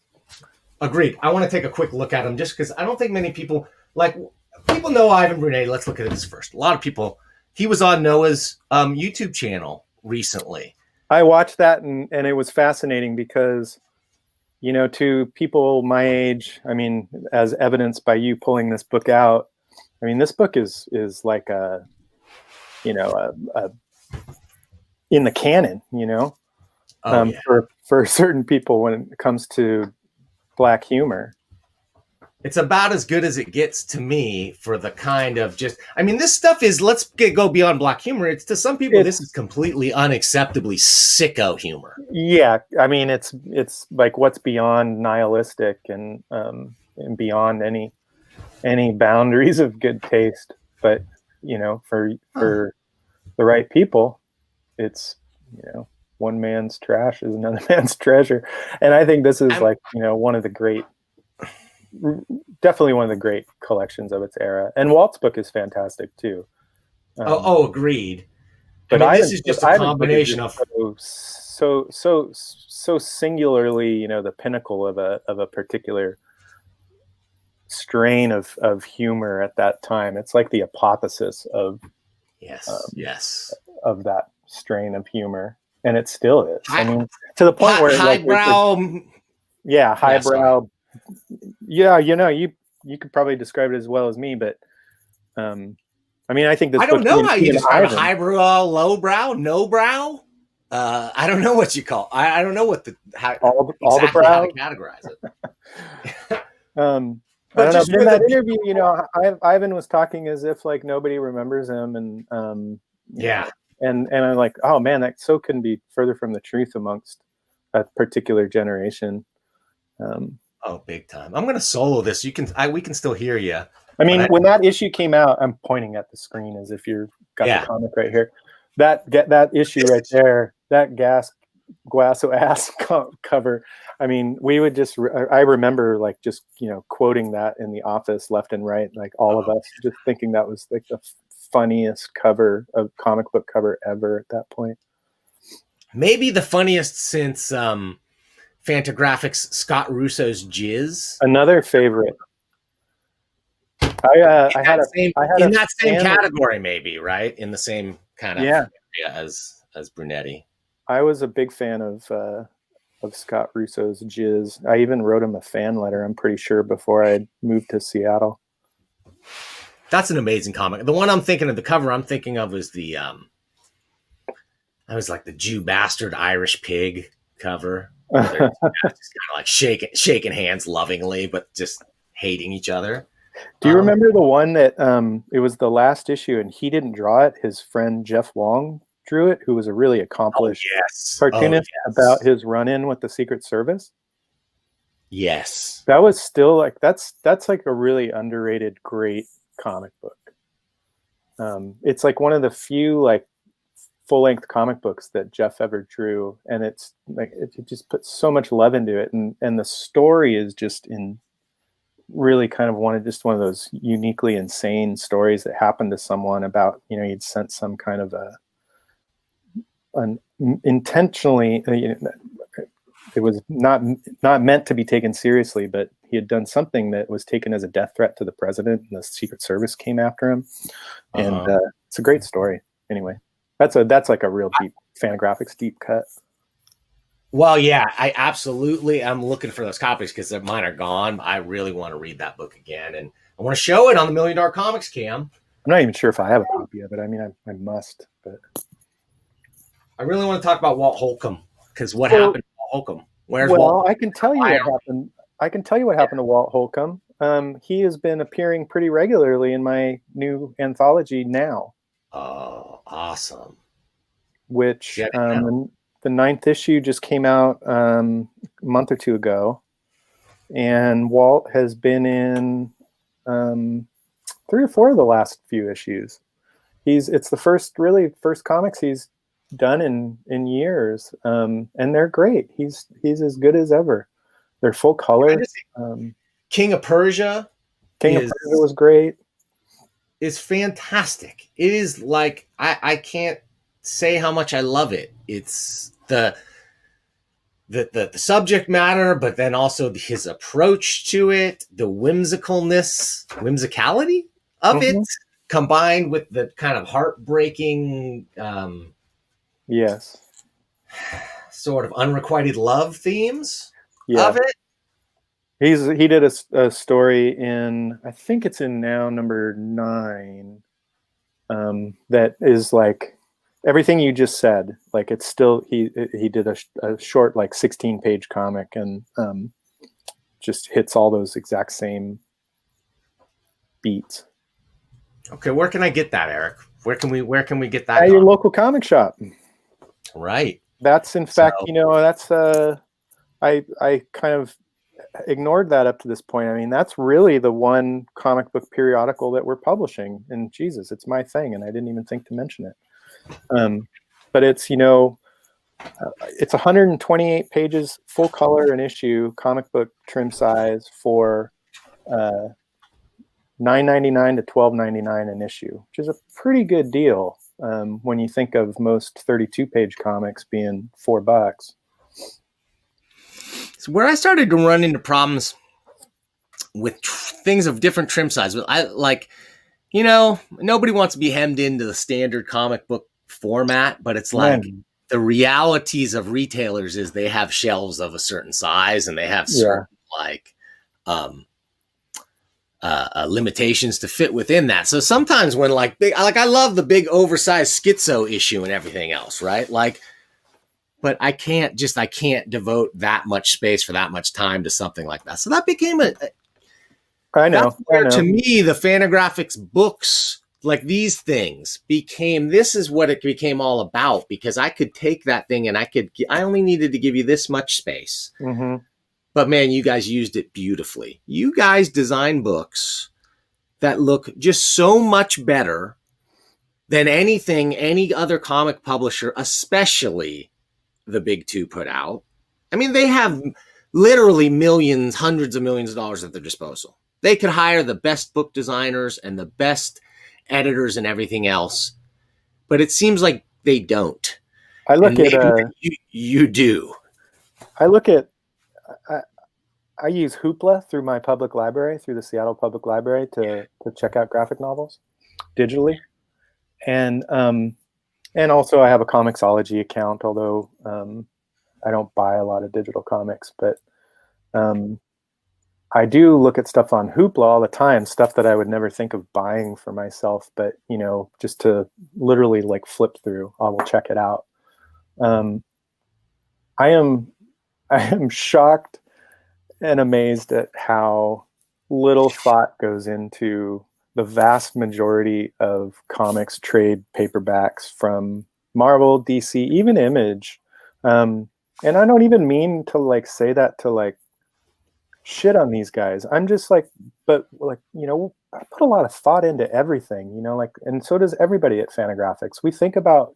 S1: Agreed. I want to take a quick look at them just because I don't think many people know Ivan Brunetti. Let's look at this first. A lot of people. He was on Noah's YouTube channel recently.
S2: I watched that, and it was fascinating because, you know, to people my age, I mean, as evidenced by you pulling this book out, I mean, this book is like a in the canon, you know, for certain people when it comes to Black humor.
S1: It's about as good as it gets to me for the kind of this stuff is, let's go beyond Black humor. It's to some people, this is completely unacceptably sicko humor.
S2: Yeah. I mean, it's like what's beyond nihilistic and beyond any boundaries of good taste. But, you know, for the right people, it's, you know, one man's trash is another man's treasure. And I think this is definitely one of the great collections of its era. And Walt's book is fantastic too.
S1: Agreed. But this is just a combination of
S2: so singularly, you know, the pinnacle of a particular strain of humor at that time. It's like the apotheosis of of that strain of humor, and it still is. I mean, to the point where highbrow. Highbrow. Yeah, you know, you could probably describe it as well as me, but I mean, I think this.
S1: I don't know how you describe highbrow, lowbrow, no brow. I don't know what you call. I don't know what how to categorize it.
S2: I don't know.
S1: just
S2: But in
S1: with
S2: that
S1: a
S2: interview, Ivan was talking as if like nobody remembers him, and
S1: yeah.
S2: and I'm like, oh man, that so couldn't be further from the truth amongst a particular generation.
S1: Oh, big time. I'm gonna solo this. We can still hear you.
S2: I mean, when that issue came out, I'm pointing at the screen as if you've got
S1: Yeah.
S2: the comic right here. That issue right there, that Guasso ass cover. I mean, we would just. I remember like just quoting that in the office left and right, like all of us just thinking that was like the funniest cover of comic book cover ever at that point.
S1: Maybe the funniest since Fantagraphics Scott Russo's Jizz.
S2: Another favorite. I had
S1: in that same category, maybe, right? In the same kind of area as Brunetti.
S2: I was a big fan of Scott Russo's Jizz. I even wrote him a fan letter, I'm pretty sure, before I moved to Seattle.
S1: That's an amazing comic. The one I'm thinking of, the cover I'm thinking of was the I was like the Jew bastard Irish pig cover. Just kind of like shaking hands lovingly, but just hating each other.
S2: Do you remember the one that it was the last issue and he didn't draw it? His friend Jeff Long drew it, who was a really accomplished cartoonist about his run-in with the Secret Service.
S1: Yes.
S2: That was still like that's like a really underrated great comic book. It's like one of the few like full-length comic books that Jeff ever drew, and it's like it just puts so much love into it, and the story is just in really kind of one of those uniquely insane stories that happened to someone about he'd sent some kind of an intentionally it was not meant to be taken seriously, but he had done something that was taken as a death threat to the president, and the Secret Service came after him. And it's a great story. Anyway, that's like a real deep Fantagraphics deep cut.
S1: Well, yeah, I'm looking for those copies because mine are gone. I really want to read that book again, and I want to show it on the $1 Million Comics Cam.
S2: I'm not even sure if I have a copy of it. I mean, I must, but
S1: I really want to talk about Walt Holcomb, because what happened to Walt Holcomb? Walt?
S2: I can tell you what happened. I can tell you what happened to Walt Holcomb. He has been appearing pretty regularly in my new anthology now.
S1: Oh, awesome!
S2: Which the 9th issue just came out a month or two ago, and Walt has been in 3 or 4 of the last few issues. It's the first comics he's done in years, and they're great. He's as good as ever. They're full color.
S1: King of Persia
S2: was great.
S1: Is fantastic. It is like I can't say how much I love it. It's the subject matter, but then also his approach to it, the whimsicality of it, combined with the kind of heartbreaking
S2: yes,
S1: sort of unrequited love themes of it.
S2: He did a story in, I think it's in now number 9, that is like everything you just said. Like it's still he did a short like 16-page comic, and just hits all those exact same beats.
S1: Okay, where can I get that, Eric? Where can we get that?
S2: At your local comic shop.
S1: Right.
S2: That's in fact, that's I kind of ignored that up to this point. I mean, that's really the one comic book periodical that we're publishing, and Jesus, it's my thing, and I didn't even think to mention it. But it's it's 128 pages, full color, an issue, comic book trim size for $9.99 to $12.99 an issue, which is a pretty good deal when you think of most 32-page comics being $4.
S1: So where I started to run into problems with things of different trim size, nobody wants to be hemmed into the standard comic book format, but it's like the realities of retailers is they have shelves of a certain size, and they have certain limitations to fit within that. So sometimes when I love the big oversized schizo issue and everything else, right? But I can't devote that much space for that much time to something like that. So that became
S2: I know.
S1: That's where, to me, the Fantagraphics books, like these things, this is what it became all about, because I could take that thing and I only needed to give you this much space.
S2: Mm-hmm.
S1: But man, you guys used it beautifully. You guys design books that look just so much better than anything any other comic publisher, especially the big two, put out. I mean, they have literally millions, hundreds of millions of dollars at their disposal. They could hire the best book designers and the best editors and everything else, but it seems like they don't.
S2: I look at
S1: you do.
S2: I look at I use Hoopla through my public library, through the Seattle Public Library, to check out graphic novels digitally, and also I have a Comixology account, although I don't buy a lot of digital comics, but I do look at stuff on Hoopla all the time, stuff that I would never think of buying for myself, but just to literally like flip through, I will check it out. I am shocked and amazed at how little thought goes into the vast majority of comics trade paperbacks from Marvel, DC, even Image. And I don't even mean to like say that to like shit on these guys. I'm just like, but like, I put a lot of thought into everything, like, and so does everybody at Fantagraphics. We think about,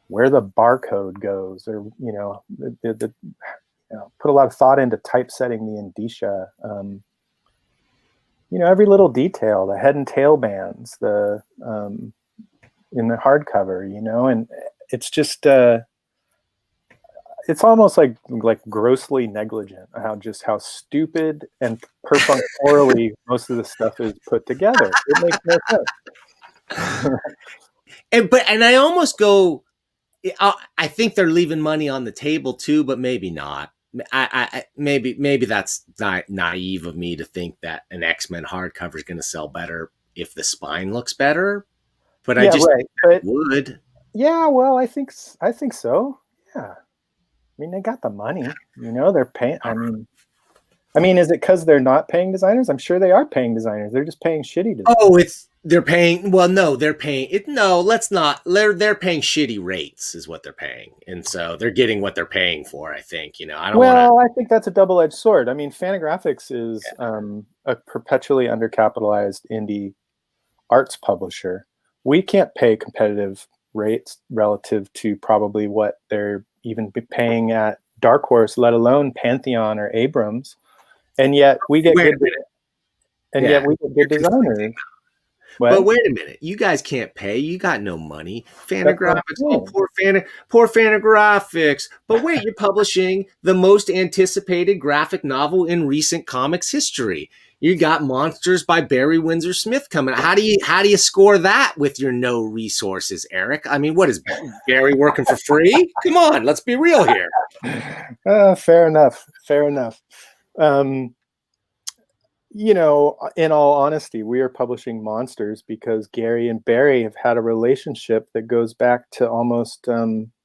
S2: where the barcode goes, or, put a lot of thought into typesetting the indicia. Every little detail, the head and tail bands, the in the hardcover, and it's just it's almost like grossly negligent how stupid and perfunctorily most of the stuff is put together. It makes no sense.
S1: and I almost go, I think they're leaving money on the table too, but maybe not. Maybe that's naive of me to think that an X-Men hardcover is going to sell better if the spine looks better. But I just think it would.
S2: Yeah, well, I think so. Yeah, I mean, they got the money. They're paying. I mean, is it because they're not paying designers? I'm sure they are paying designers. They're just paying shitty designers.
S1: Oh, they're paying. Well, no, they're paying it. No, let's not. They're paying shitty rates, is what they're paying, and so they're getting what they're paying for. I think. I don't.
S2: Well, I think that's a double-edged sword. I mean, Fantagraphics is a perpetually undercapitalized indie arts publisher. We can't pay competitive rates relative to probably what they're even paying at Dark Horse, let alone Pantheon or Abrams, and yet we get good. And yet we get good designers.
S1: But wait a minute, you guys can't pay. You got no money. Fantagraphics, poor Fantagraphics. But wait, you're publishing the most anticipated graphic novel in recent comics history. You got Monsters by Barry Windsor Smith coming. How do you score that with your no resources, Eric? I mean, what is Barry working for free? Come on, let's be real here.
S2: Fair enough. In all honesty, we are publishing Monsters because Gary and Barry have had a relationship that goes back to almost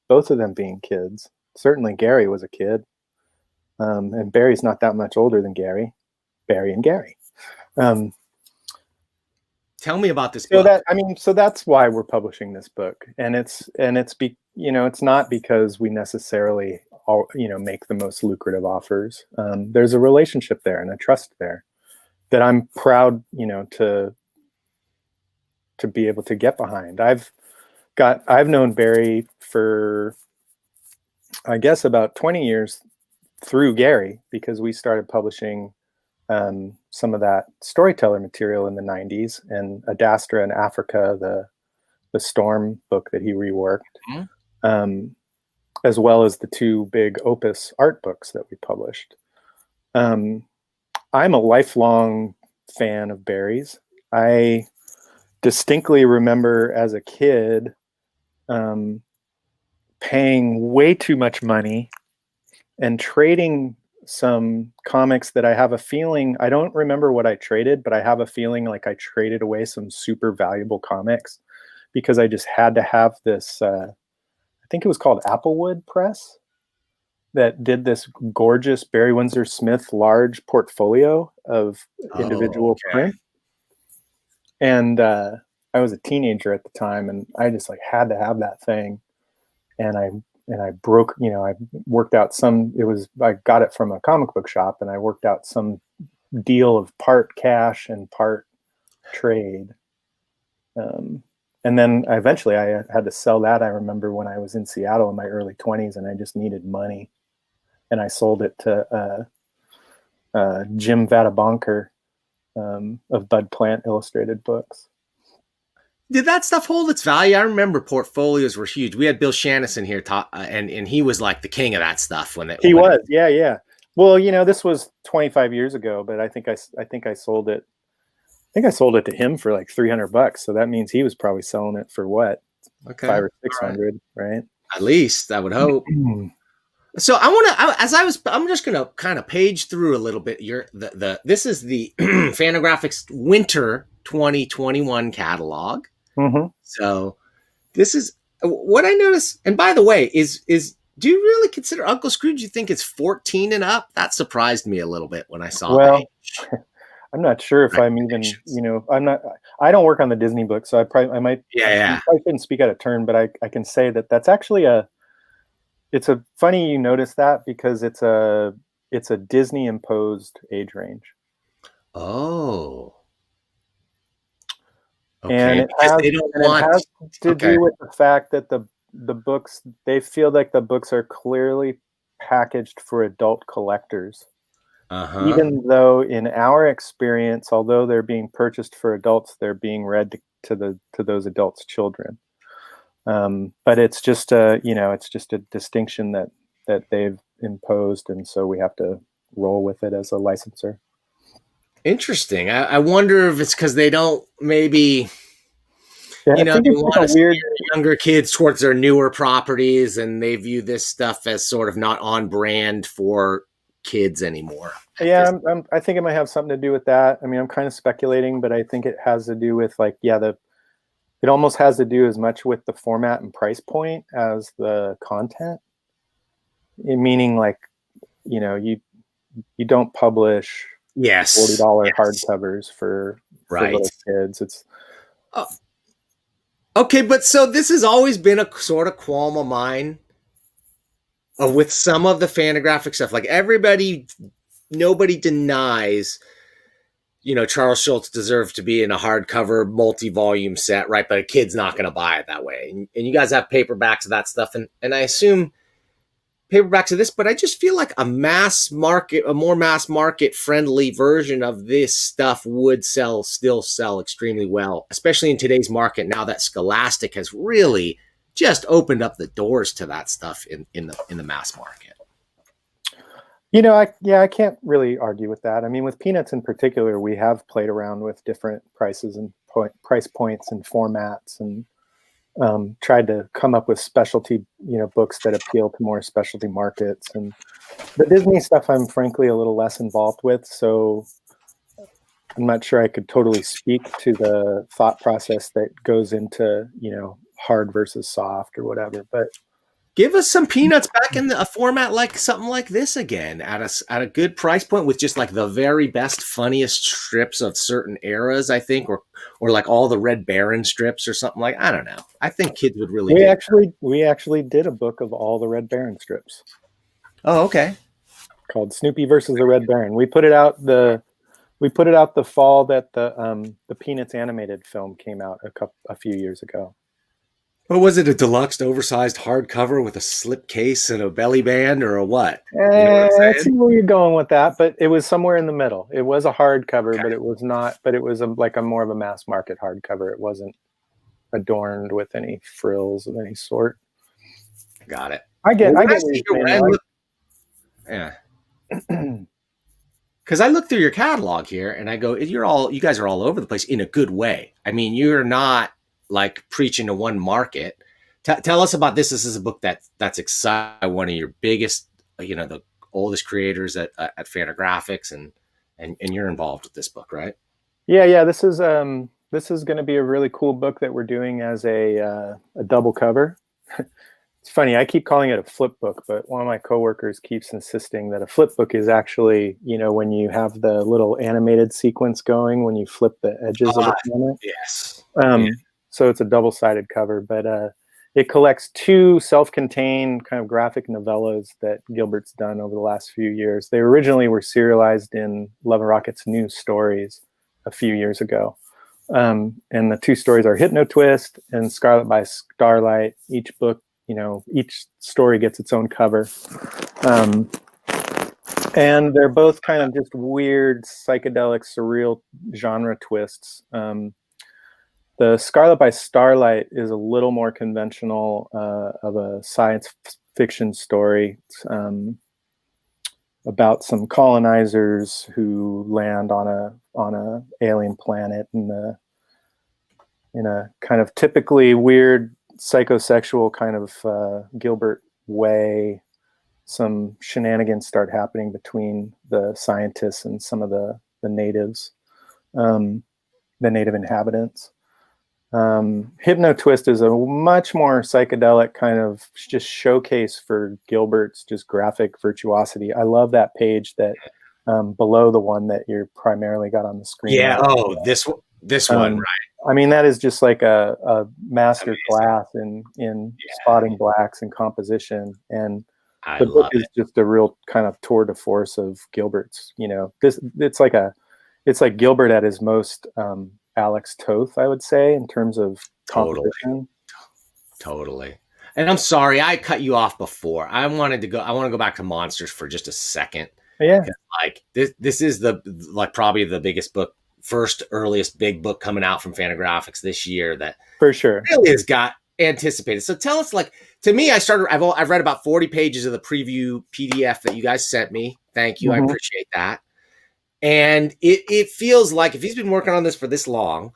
S2: both of them being kids. Certainly Gary was a kid. And Barry's not that much older than Gary. Barry and Gary.
S1: Tell me about this book.
S2: So that's why we're publishing this book. And it's not because we necessarily make the most lucrative offers. There's a relationship there and a trust there that I'm proud, to be able to get behind. I've known Barry for, I guess, about 20 years through Gary, because we started publishing some of that storyteller material in the 90s, and Adastra in Africa, the Storm book that he reworked, as well as the two big Opus art books that we published. I'm a lifelong fan of Barry's. I distinctly remember as a kid paying way too much money and trading some comics that I have a feeling, I don't remember what I traded, but I have a feeling like I traded away some super valuable comics because I just had to have this, I think it was called Applewood Press. that did this gorgeous Barry Windsor Smith large portfolio of individual
S1: okay.
S2: print. And I was a teenager at the time, and I just like had to have that thing. And I broke, I worked out I got it from a comic book shop, and I worked out some deal of part cash and part trade. And then eventually I had to sell that. I remember when I was in Seattle in my early 20s, and I just needed money. And I sold it to Jim Vadabonker of Bud Plant Illustrated Books.
S1: Did that stuff hold its value? I remember portfolios were huge. We had Bill Shanison here, and he was like the king of that stuff
S2: He was. Yeah. Well, this was 25 years ago, but I think I sold it. I think I sold it to him for like $300. So that means he was probably selling it for what?
S1: Okay.
S2: 500 or 600, right?
S1: At least I would hope. So I'm just going to kind of page through a little bit. This is the Fantagraphics Winter 2021 catalog.
S2: Mm-hmm.
S1: So this is what I noticed. And by the way, do you really consider Uncle Scrooge? You think it's 14 and up? That surprised me a little bit when I saw that.
S2: I'm not sure if I'm even, I don't work on the Disney book, so I might, I shouldn't speak out of turn, but I can say that's actually it's a funny you notice that, because it's a Disney imposed age range.
S1: Oh. Okay.
S2: And it has to do with the fact that the books, they feel like the books are clearly packaged for adult collectors.
S1: Uh-huh.
S2: Even though in our experience, although they're being purchased for adults, they're being read to those adults' children. But it's just a distinction that they've imposed, and so we have to roll with it as a licensor. Interesting.
S1: I wonder if it's because they don't maybe, they want to steer younger kids towards their newer properties, and they view this stuff as sort of not on brand for kids anymore.
S2: Yeah, I think it might have something to do with that. I mean, I'm kind of speculating, but I think it has to do with it almost has to do as much with the format and price point as the content. Meaning, you don't publish $40 hardcovers for little kids. It's
S1: okay, but so this has always been a sort of qualm of mine with some of the Fantagraphic stuff. Like nobody denies, Charles Schulz deserved to be in a hardcover multi-volume set, right? But a kid's not going to buy it that way. And you guys have paperbacks of that stuff, and I assume paperbacks of this, but I just feel like a more mass market friendly version of this stuff would still sell extremely well, especially in today's market now that Scholastic has really just opened up the doors to that stuff in the mass market.
S2: I can't really argue with that. I mean, with Peanuts in particular, we have played around with different prices and price points and formats, and tried to come up with specialty, books that appeal to more specialty markets. And the Disney stuff, I'm frankly a little less involved with, so I'm not sure I could totally speak to the thought process that goes into, hard versus soft or whatever. But
S1: give us some Peanuts back in a format like something like this again, at a good price point, with just like the very best, funniest strips of certain eras, I think, or like all the Red Baron strips or something like. I don't know. I think kids would really.
S2: We actually did a book of all the Red Baron strips.
S1: Oh, okay.
S2: Called Snoopy versus the Red Baron. We put it out the fall that the Peanuts animated film came out a few years ago.
S1: What was it? A deluxe, oversized hardcover with a slip case and a belly band, or a what?
S2: I see where you're going with that, but it was somewhere in the middle. It was a hardcover, okay, but it was not. But it was like a more of a mass market hardcover. It wasn't adorned with any frills of any sort.
S1: Got it.
S2: I get.
S1: Yeah. Because I look through your catalog here, and I go, you guys are all over the place in a good way. I mean, you're not like preaching to one market. Tell us about this. This is a book that's exciting. One of your biggest, the oldest creators at Fantagraphics, and you're involved with this book, right?
S2: Yeah. This is going to be a really cool book that we're doing as a double cover. It's funny, I keep calling it a flip book, but one of my coworkers keeps insisting that a flip book is actually, you know, when you have the little animated sequence going, when you flip the edges of the planet.
S1: Yes.
S2: So it's a double-sided cover, but it collects 2 self-contained kind of graphic novellas that Gilbert's done over the last few years. They originally were serialized in Love and Rocket's New Stories a few years ago. And the 2 stories are Hypno Twist and Scarlet by Starlight. Each book, you know, each story gets its own cover. And they're both kind of just weird, psychedelic, surreal genre twists. The Scarlet by Starlight is a little more conventional of a science fiction story. It's, about some colonizers who land on a alien planet in a kind of typically weird psychosexual kind of Gilbert way. Some shenanigans start happening between the scientists and some of the natives, the native inhabitants. Hypno Twist is a much more psychedelic kind of just showcase for Gilbert's just graphic virtuosity. I love that page that below the one that you're primarily got on the screen.
S1: Yeah. Right. Oh, this one, right?
S2: I mean, that is just like a master class in spotting blacks and composition. And the book is just a real kind of tour de force of Gilbert's. You know, it's like Gilbert at his most Alex Toth, I would say, in terms of composition.
S1: Totally. And I'm sorry, I cut you off before. I want to go back to Monsters for just a second.
S2: Yeah.
S1: Like this is probably the biggest book, first earliest big book coming out from Fantagraphics this year that
S2: for sure
S1: really has got anticipated. So tell us, like, to me, I've read about 40 pages of the preview PDF that you guys sent me. Thank you. I appreciate that. And it feels like if he's been working on this for this long,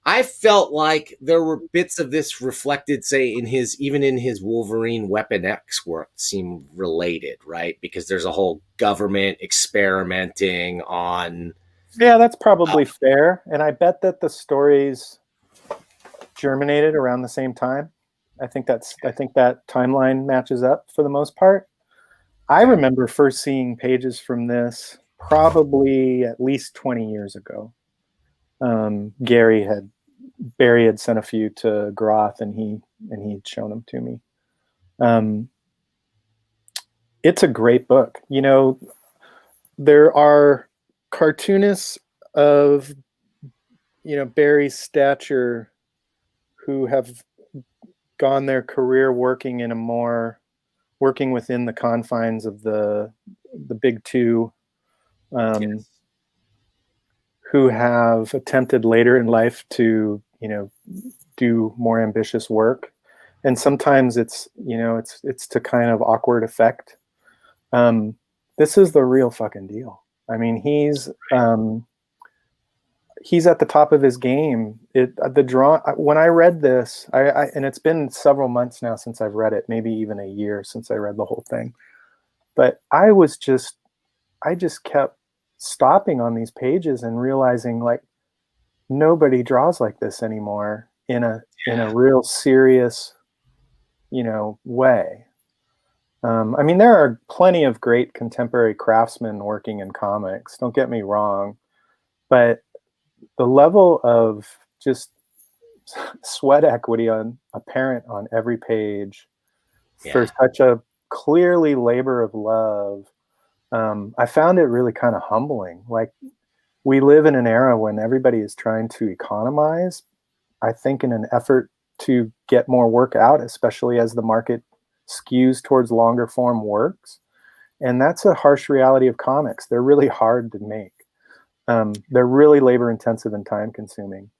S1: I felt like there were bits of this reflected, say, even in his Wolverine Weapon X work seem related, right? Because there's a whole government experimenting on.
S2: Yeah, that's probably fair. And I bet that the stories germinated around the same time. I think that timeline matches up for the most part. I remember first seeing pages from this probably at least 20 years ago. Barry had sent a few to Groth, and he'd shown them to me. It's a great book. You know, there are cartoonists of, you know, Barry's stature who have gone their career working within the confines of the big 2. Yes. Who have attempted later in life to, you know, do more ambitious work. And sometimes it's, you know, it's to kind of awkward effect. This is the real fucking deal. I mean, he's at the top of his game. When I read this, and it's been several months now since I've read it, maybe even a year since I read the whole thing. But I just kept stopping on these pages and realizing, like, nobody draws like this anymore in a real serious, you know, way. I mean, there are plenty of great contemporary craftsmen working in comics, don't get me wrong, but the level of just sweat equity apparent on every page for such a clearly labor of love, I found it really kind of humbling. Like, we live in an era when everybody is trying to economize, I think, in an effort to get more work out, especially as the market skews towards longer form works. And that's a harsh reality of comics. They're really hard to make. They're really labor intensive and time consuming.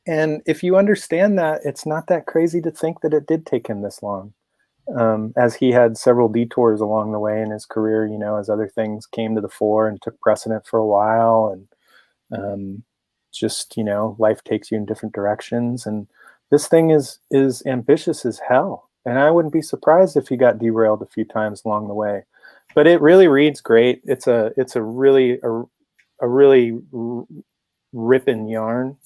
S2: And if you understand that, it's not that crazy to think that it did take him this long. As he had several detours along the way in his career, you know, as other things came to the fore and took precedent for a while, and just, you know, life takes you in different directions. And this thing is ambitious as hell. And I wouldn't be surprised if he got derailed a few times along the way. But it really reads great. It's a really ripping yarn.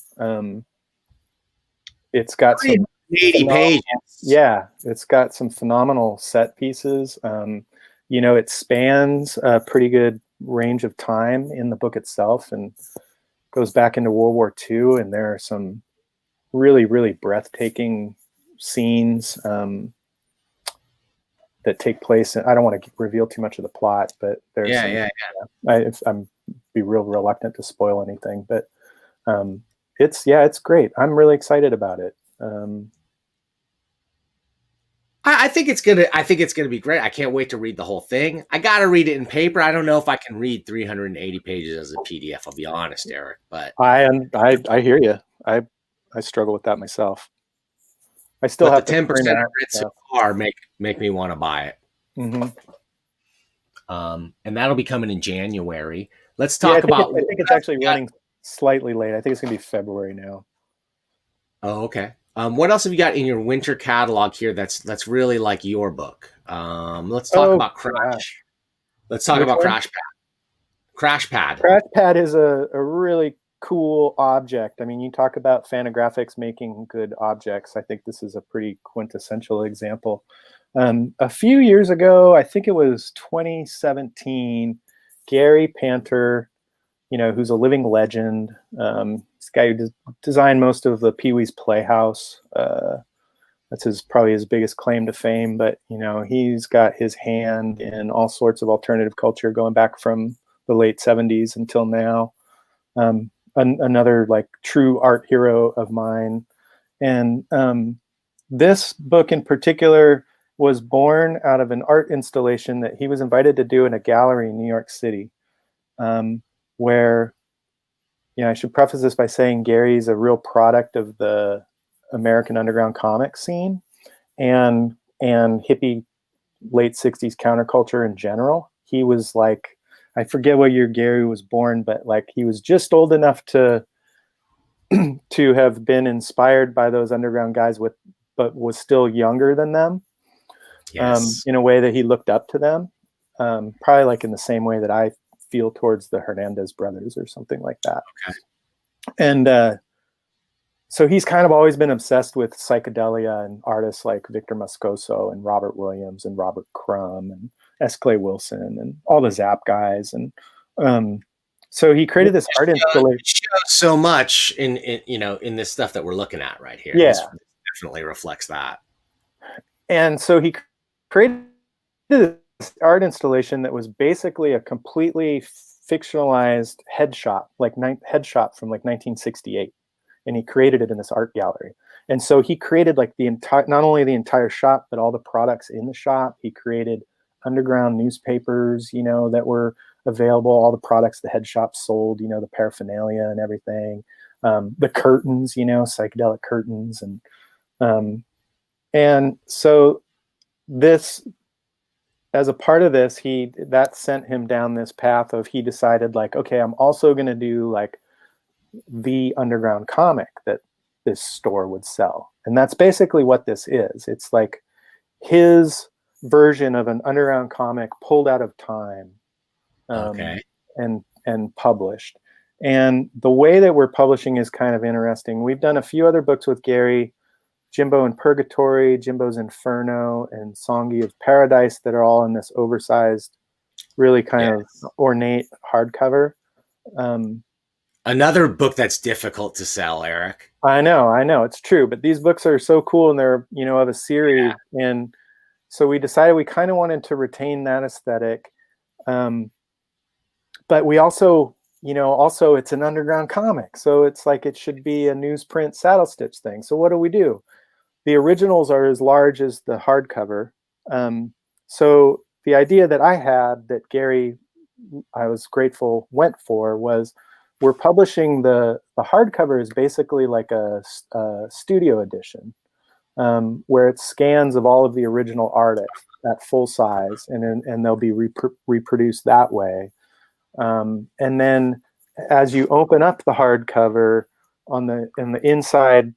S2: It's got some
S1: 80 pages.
S2: Yeah, it's got some phenomenal set pieces. You know, it spans a pretty good range of time in the book itself and goes back into World War II. And there are some really, really breathtaking scenes that take place. And I don't want to reveal too much of the plot, but there's I'm be real reluctant to spoil anything, but it's great. I'm really excited about it.
S1: I think it's gonna be great. I can't wait to read the whole thing. I gotta read it in paper. I don't know if I can read 380 pages as a PDF. I'll be honest, Eric. But
S2: I hear you. I struggle with that myself. I still have
S1: the 10% I've read so far make me want to buy it.
S2: Mm-hmm.
S1: And that'll be coming in January. Let's talk about.
S2: I think it's actually running slightly late. I think it's gonna be February now.
S1: Oh, okay. What else have you got in your winter catalog here that's really like your book? Let's talk about Crash. Gosh. Let's talk about Crash Pad. Crash Pad.
S2: Crash Pad is a really cool object. I mean, you talk about Fantagraphics making good objects. I think this is a pretty quintessential example. A few years ago, I think it was 2017, Gary Panter, you know, who's a living legend. This guy who designed most of the Pee-wee's Playhouse. That's probably his biggest claim to fame. But, you know, he's got his hand in all sorts of alternative culture going back from the late 70s until now. Another like true art hero of mine. And this book in particular was born out of an art installation that he was invited to do in a gallery in New York City. Where, you know, I should preface this by saying Gary's a real product of the American underground comic scene and hippie late 60s counterculture in general. He was like, I forget what year Gary was born, but like he was just old enough to have been inspired by those underground guys but was still younger than them. Yes. In a way that he looked up to them. Probably like in the same way that I feel towards the Hernandez brothers or something like that.
S1: Okay.
S2: And so he's kind of always been obsessed with psychedelia and artists like Victor Moscoso and Robert Williams and Robert Crumb and S. Clay Wilson and all the Zap guys. And so he created this art installation.
S1: It shows so much in this stuff that we're looking at right here.
S2: Yeah.
S1: This definitely reflects that.
S2: And so he created this art installation that was basically a completely fictionalized headshot, headshot from like 1968, and he created it in this art gallery. And so he created like not only the entire shop, but all the products in the shop. He created underground newspapers, you know, that were available, all the products the head shop sold, you know, the paraphernalia and everything, the curtains, you know, psychedelic curtains, and so this. As a part of this, that sent him down this path of he decided like, okay, I'm also going to do like the underground comic that this store would sell. And that's basically what this is. It's like his version of an underground comic pulled out of time and published. And the way that we're publishing is kind of interesting. We've done a few other books with Gary, Jimbo in Purgatory, Jimbo's Inferno, and Songi of Paradise that are all in this oversized, really kind of ornate hardcover.
S1: Another book that's difficult to sell, Eric.
S2: I know, it's true. But these books are so cool, and they're, you know, of a series. Yeah. And so we decided we kind of wanted to retain that aesthetic. But we also, you know, it's an underground comic. So it's like it should be a newsprint saddle stitch thing. So what do? The originals are as large as the hardcover. So the idea that I had that Gary, I was grateful, went for was we're publishing the hardcover is basically like a studio edition where it's scans of all of the original artists at full size and they'll be reproduced that way. And then as you open up the hardcover in the inside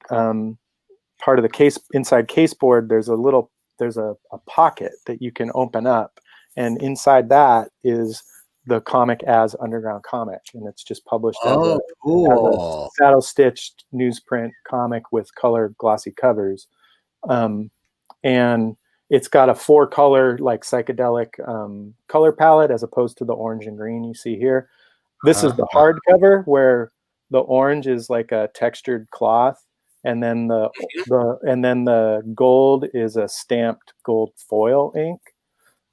S2: part of the case, inside caseboard, there's a pocket that you can open up, and inside that is the comic as underground comic, and it's just published as a saddle stitched newsprint comic with colored glossy covers. And it's got a 4-color, like psychedelic color palette as opposed to the orange and green you see here. This is the hardcover where the orange is like a textured cloth, and then the gold is a stamped gold foil ink.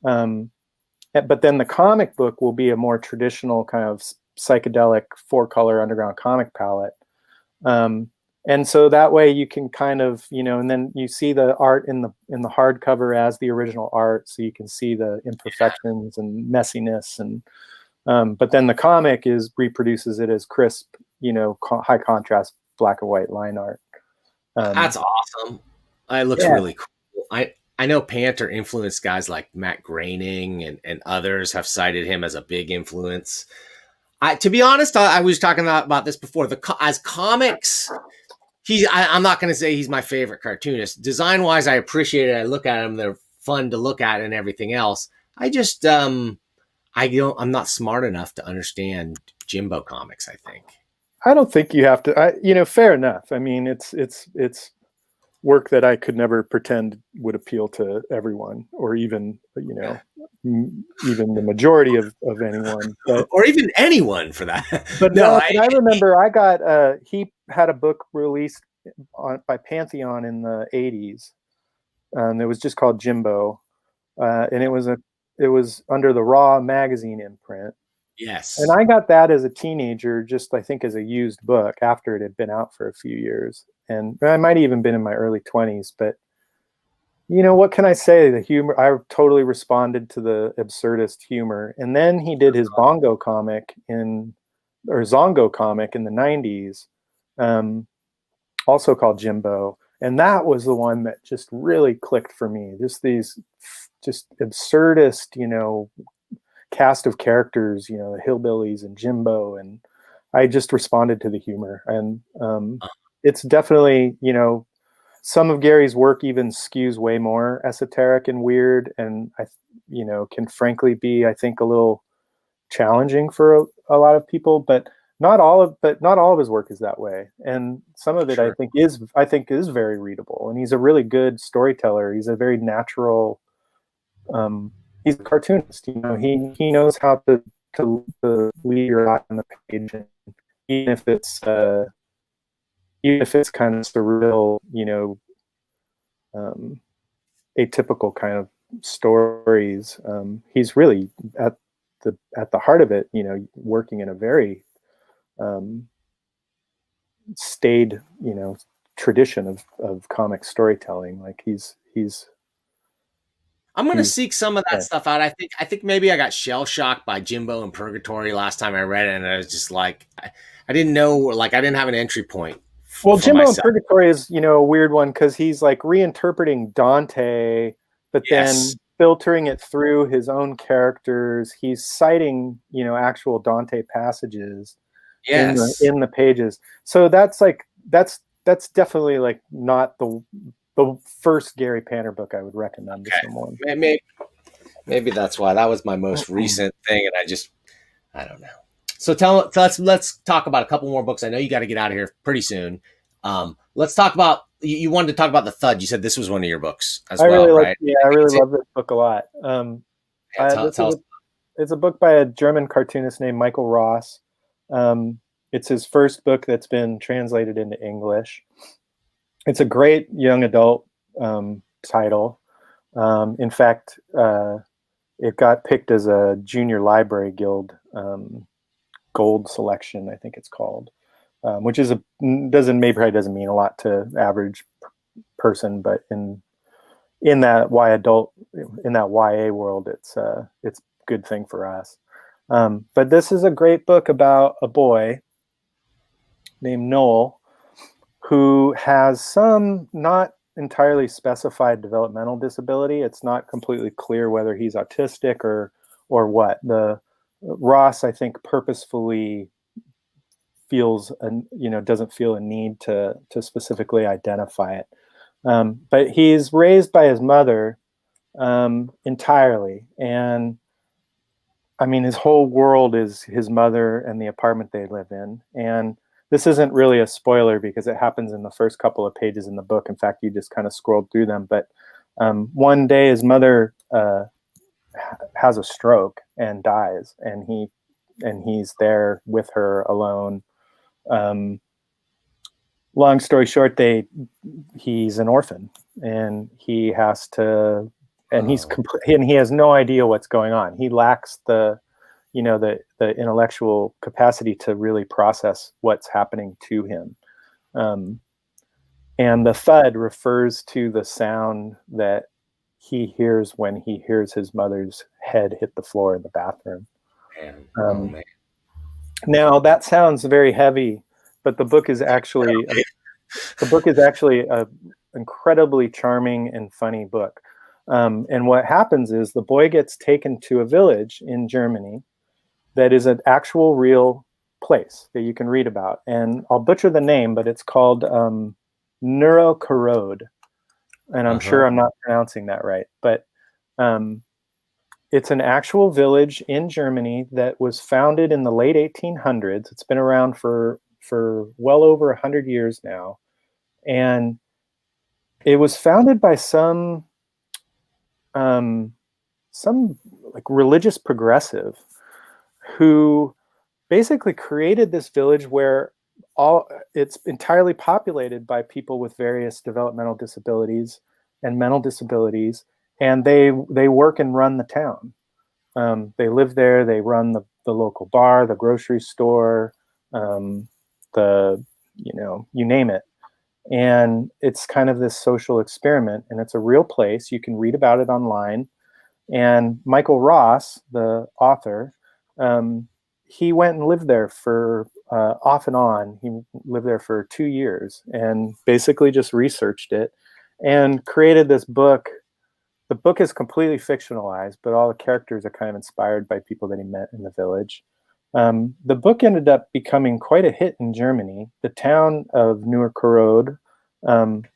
S2: But then the comic book will be a more traditional kind of psychedelic 4-color underground comic palette. And so that way you can kind of, and then you see the art in the hardcover as the original art, so you can see the imperfections and messiness, and but then the comic reproduces it as crisp, high contrast black and white line art.
S1: That's awesome. It looks really cool. I know Panther influenced guys like Matt Groening and others have cited him as a big influence. To be honest, I was talking about this before. As comics, I'm not going to say he's my favorite cartoonist. Design-wise, I appreciate it. I look at them; they're fun to look at, and everything else. I just, I'm not smart enough to understand Jimbo comics. I think.
S2: I don't think you have to. Fair enough. I mean, it's work that I could never pretend would appeal to everyone, or even even the majority of anyone,
S1: or even anyone for that.
S2: But no, I remember he had a book released by Pantheon in the 80s. It was just called Jimbo, and it was under the Raw magazine imprint.
S1: Yes.
S2: And I got that as a teenager, just I think as a used book after it had been out for a few years. And I might have even been in my early 20s, but what can I say? The humor, I totally responded to the absurdist humor. And then he did his Zongo comic in the 90s, also called Jimbo. And that was the one that just really clicked for me. Just these absurdist, cast of characters, the hillbillies and Jimbo. And I just responded to the humor. And it's definitely, some of Gary's work even skews way more esoteric and weird, and can frankly be, I think, a little challenging for a lot of people. But not all of his work is that way, and some of it I think is very readable. And he's a really good storyteller. He's a very natural. He's a cartoonist. He knows how to lead your eye on the page, and even if it's kind of surreal, atypical kind of stories, he's really at the heart of it, working in a very staid, tradition of comic storytelling. Like he's
S1: I'm gonna seek some of that stuff out. I think maybe I got shell shocked by Jimbo and Purgatory last time I read it, and I was just like, I didn't know, like I didn't have an entry point.
S2: Well, Jimbo in Purgatory is, a weird one because he's like reinterpreting Dante, but then filtering it through his own characters. He's citing, actual Dante passages in the pages. So that's definitely like not the first Gary Panter book I would recommend to someone.
S1: Maybe that's why that was my most recent thing, and I don't know. So let's talk about a couple more books. I know you got to get out of here pretty soon. Let's talk about, you wanted to talk about The Thud. You said this was one of your books as well, right?
S2: I really love this book a lot. It's a book by a German cartoonist named Michael Ross. It's his first book that's been translated into English. It's a great young adult title. In fact, it got picked as a Junior Library Guild gold selection, I think it's called, which is doesn't mean a lot to average person, but in that YA world, it's a good thing for us. But this is a great book about a boy named Noel who has some not entirely specified developmental disability. It's not completely clear whether he's autistic or what. Ross, I think, purposefully doesn't feel a need to specifically identify it. But he's raised by his mother entirely. And I mean, his whole world is his mother and the apartment they live in. And this isn't really a spoiler because it happens in the first couple of pages in the book. In fact, you just kind of scrolled through them. But one day his mother has a stroke and dies, and he's there with her alone. Long story short, he's an orphan, and he has to, and and he has no idea what's going on. He lacks the intellectual capacity to really process what's happening to him. And the thud refers to the sound that he hears when he hears his mother's head hit the floor in the bathroom. Man. Now that sounds very heavy, but the book is actually a incredibly charming and funny book. And what happens is the boy gets taken to a village in Germany that is an actual real place that you can read about. And I'll butcher the name, but it's called Neurokorod. And I'm sure I'm not pronouncing that right. But it's an actual village in Germany that was founded in the late 1800s. It's been around for well over 100 years now. And it was founded by some like religious progressive who basically created this village where it's entirely populated by people with various developmental disabilities and mental disabilities, and they work and run the town. They live there. They run the local bar, the grocery store, you name it. And it's kind of this social experiment, and it's a real place. You can read about it online. And Michael Ross, the author, he went and lived there for off and on. He lived there for 2 years and basically just researched it and created this book. The book is completely fictionalized, but all the characters are kind of inspired by people that he met in the village. The book ended up becoming quite a hit in Germany. The town of Neurokorod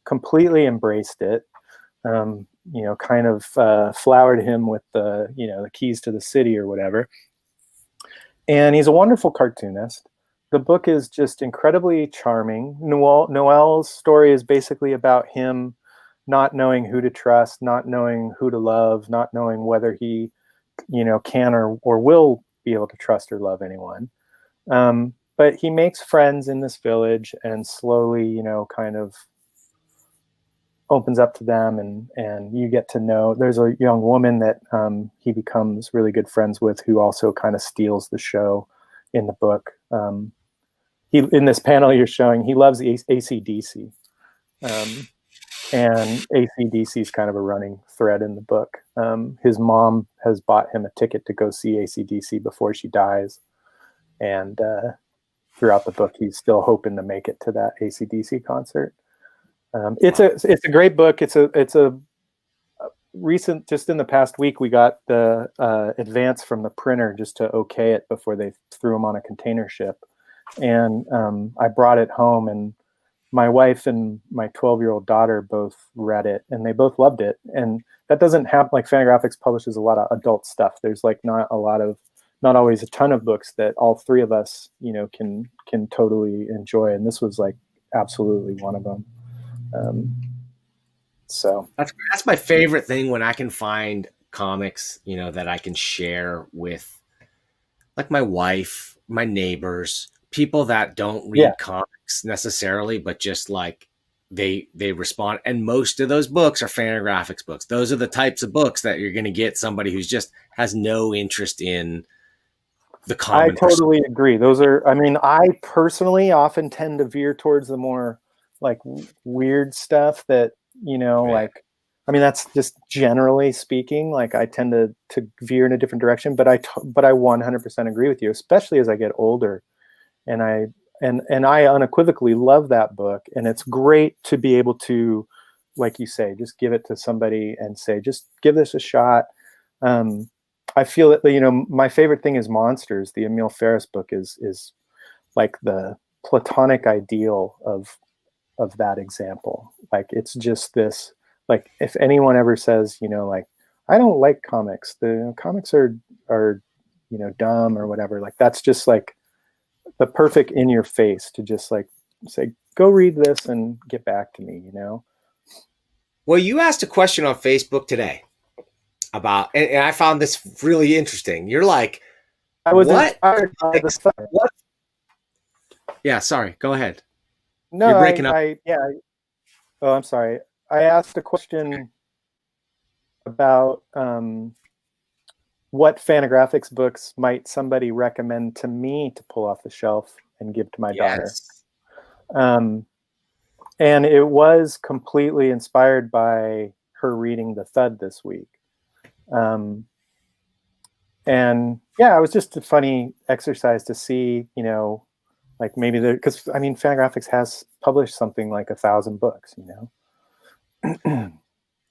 S2: completely embraced it. Kind of flowered him with the keys to the city or whatever. And he's a wonderful cartoonist. The book is just incredibly charming. Noel's story is basically about him not knowing who to trust, not knowing who to love, not knowing whether he, can or will be able to trust or love anyone. But he makes friends in this village and slowly, kind of opens up to them, and you get to know, there's a young woman that he becomes really good friends with, who also kind of steals the show in the book. In this panel you're showing, he loves AC/DC. And AC/DC is kind of a running thread in the book. His mom has bought him a ticket to go see AC/DC before she dies. And throughout the book, he's still hoping to make it to that AC/DC concert. It's a great book. It's a recent, just in the past week, we got the advance from the printer just to okay it before they threw them on a container ship. And I brought it home, and my wife and my 12-year-old daughter both read it, and they both loved it. And that doesn't happen. Like, Fantagraphics publishes a lot of adult stuff. There's like not always a ton of books that all three of us, can totally enjoy. And this was like absolutely one of them. So
S1: that's my favorite thing, when I can find comics, that I can share with, like, my wife, my neighbors, people that don't read comics necessarily, but just like they respond. And most of those books are Fantagraphics books. Those are the types of books that you're going to get somebody who's just has no interest in the common.
S2: I totally agree. Those are, I personally often tend to veer towards the more like weird stuff that, like, that's just generally speaking, like, I tend to veer in a different direction, but I 100% agree with you, especially as I get older. And I unequivocally love that book. And it's great to be able to, like you say, just give it to somebody and say, just give this a shot. I feel that, my favorite thing is Monsters. The Emil Ferris book is like the platonic ideal of that example. Like, it's just this, like, if anyone ever says, like, I don't like comics, the comics are dumb or whatever, like, that's just like the perfect in your face to just like say, go read this and get back to me, you know?
S1: Well, you asked a question on Facebook today about, and I found this really interesting. You're like,
S2: I was
S1: what?
S2: inspired by the stuff.
S1: What? Yeah, sorry. Go ahead.
S2: No,
S1: You're breaking up.
S2: Oh, I'm sorry. I asked a question about what Fantagraphics books might somebody recommend to me to pull off the shelf and give to my daughter. And it was completely inspired by her reading The Thud this week. And yeah, it was just a funny exercise to see, you know, like maybe because I mean, Fantagraphics has published something like 1,000 books, you know.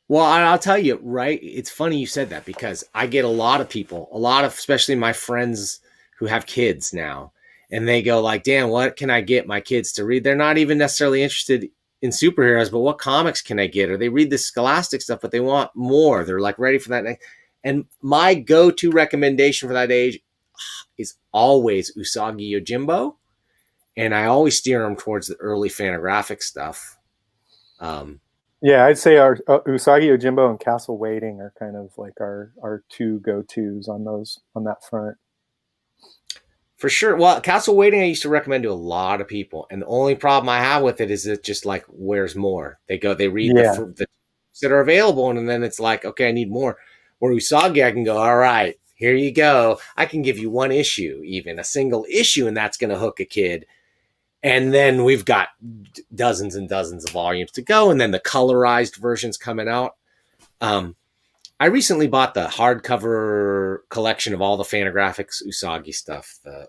S1: Well, I'll tell you, right? It's funny you said that because I get a lot of people, especially my friends who have kids now, and they go like, Dan, what can I get my kids to read? They're not even necessarily interested in superheroes, but what comics can I get? Or they read the Scholastic stuff, but they want more. They're like ready for that. And my go-to recommendation for that age is always Usagi Yojimbo. And I always steer them towards the early Fantagraphic stuff.
S2: Yeah, I'd say our Usagi Yojimbo and Castle Waiting are kind of like our two go-tos on that front.
S1: For sure. Well, Castle Waiting I used to recommend to a lot of people, and the only problem I have with it is it just like where's more. They read the that are available, and then it's like, okay, I need more. Where Usagi, I can go, all right, here you go. I can give you one issue, even a single issue, and that's going to hook a kid. And then we've got dozens and dozens of volumes to go, and then the colorized versions coming out. I recently bought the hardcover collection of all the Fantagraphics Usagi stuff, the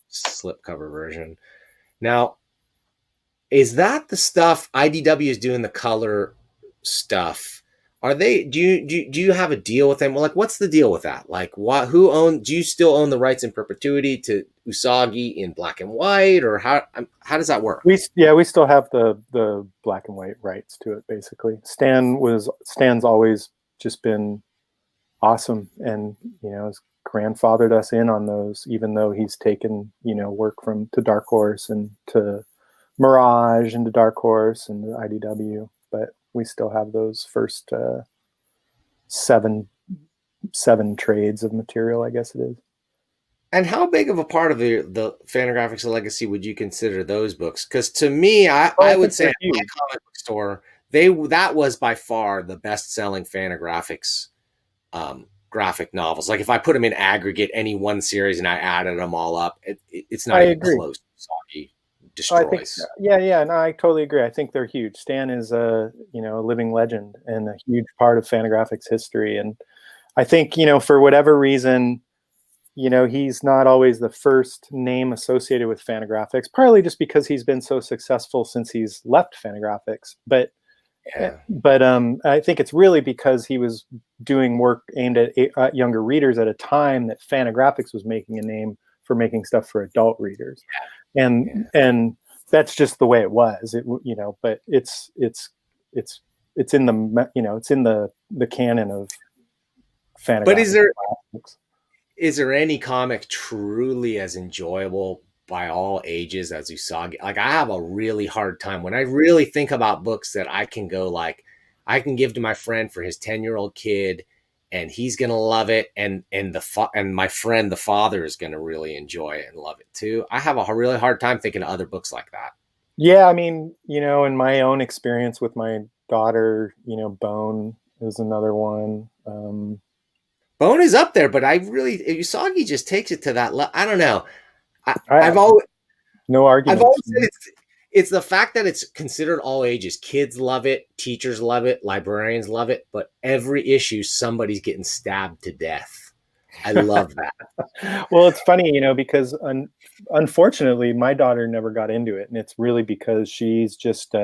S1: slipcover version. Now, is that the stuff IDW is doing the color stuff? Are they? Do you have a deal with them? Well, like, what's the deal with that? Like, do you still own the rights in perpetuity to Usagi in black and white, or how does that work?
S2: We still have the black and white rights to it. Basically, Stan's always just been awesome, and you know, has grandfathered us in on those, even though he's taken, you know, work to Dark Horse and to Mirage and to Dark Horse and to IDW, but we still have those first seven trades of material, I guess it is.
S1: And how big of a part of the Fantagraphics legacy would you consider those books? Because to me, I would say at my comic book store, that was by far the best-selling Fantagraphics graphic novels. Like if I put them in aggregate, any one series, and I added them all up, it's not even close. Usagi destroys.
S2: No, I totally agree. I think they're huge. Stan is a living legend and a huge part of Fantagraphics history. And I think, you know, for whatever reason, you know, he's not always the first name associated with Fantagraphics, partly just because he's been so successful since he's left Fantagraphics. But I think it's really because he was doing work aimed at younger readers at a time that Fantagraphics was making a name for making stuff for adult readers. And that's just the way it was. But it's in the, you know, it's in the canon of Fantagraphics.
S1: But is there any comic truly as enjoyable by all ages as Usagi? Like, I have a really hard time when I really think about books that I can go like, I can give to my friend for his 10-year-old kid, and he's gonna love it, and my friend, the father, is gonna really enjoy it and love it too. I have a really hard time thinking of other books like that.
S2: Yeah, I mean, you know, in my own experience with my daughter, you know, Bone is another one.
S1: Bone is up there, but Usagi just takes it to that level. I don't know. I've always said it's the fact that it's considered all ages. Kids love it, teachers love it, librarians love it, but every issue somebody's getting stabbed to death. I love that.
S2: Well, it's funny, you know, because unfortunately my daughter never got into it, and it's really because she's just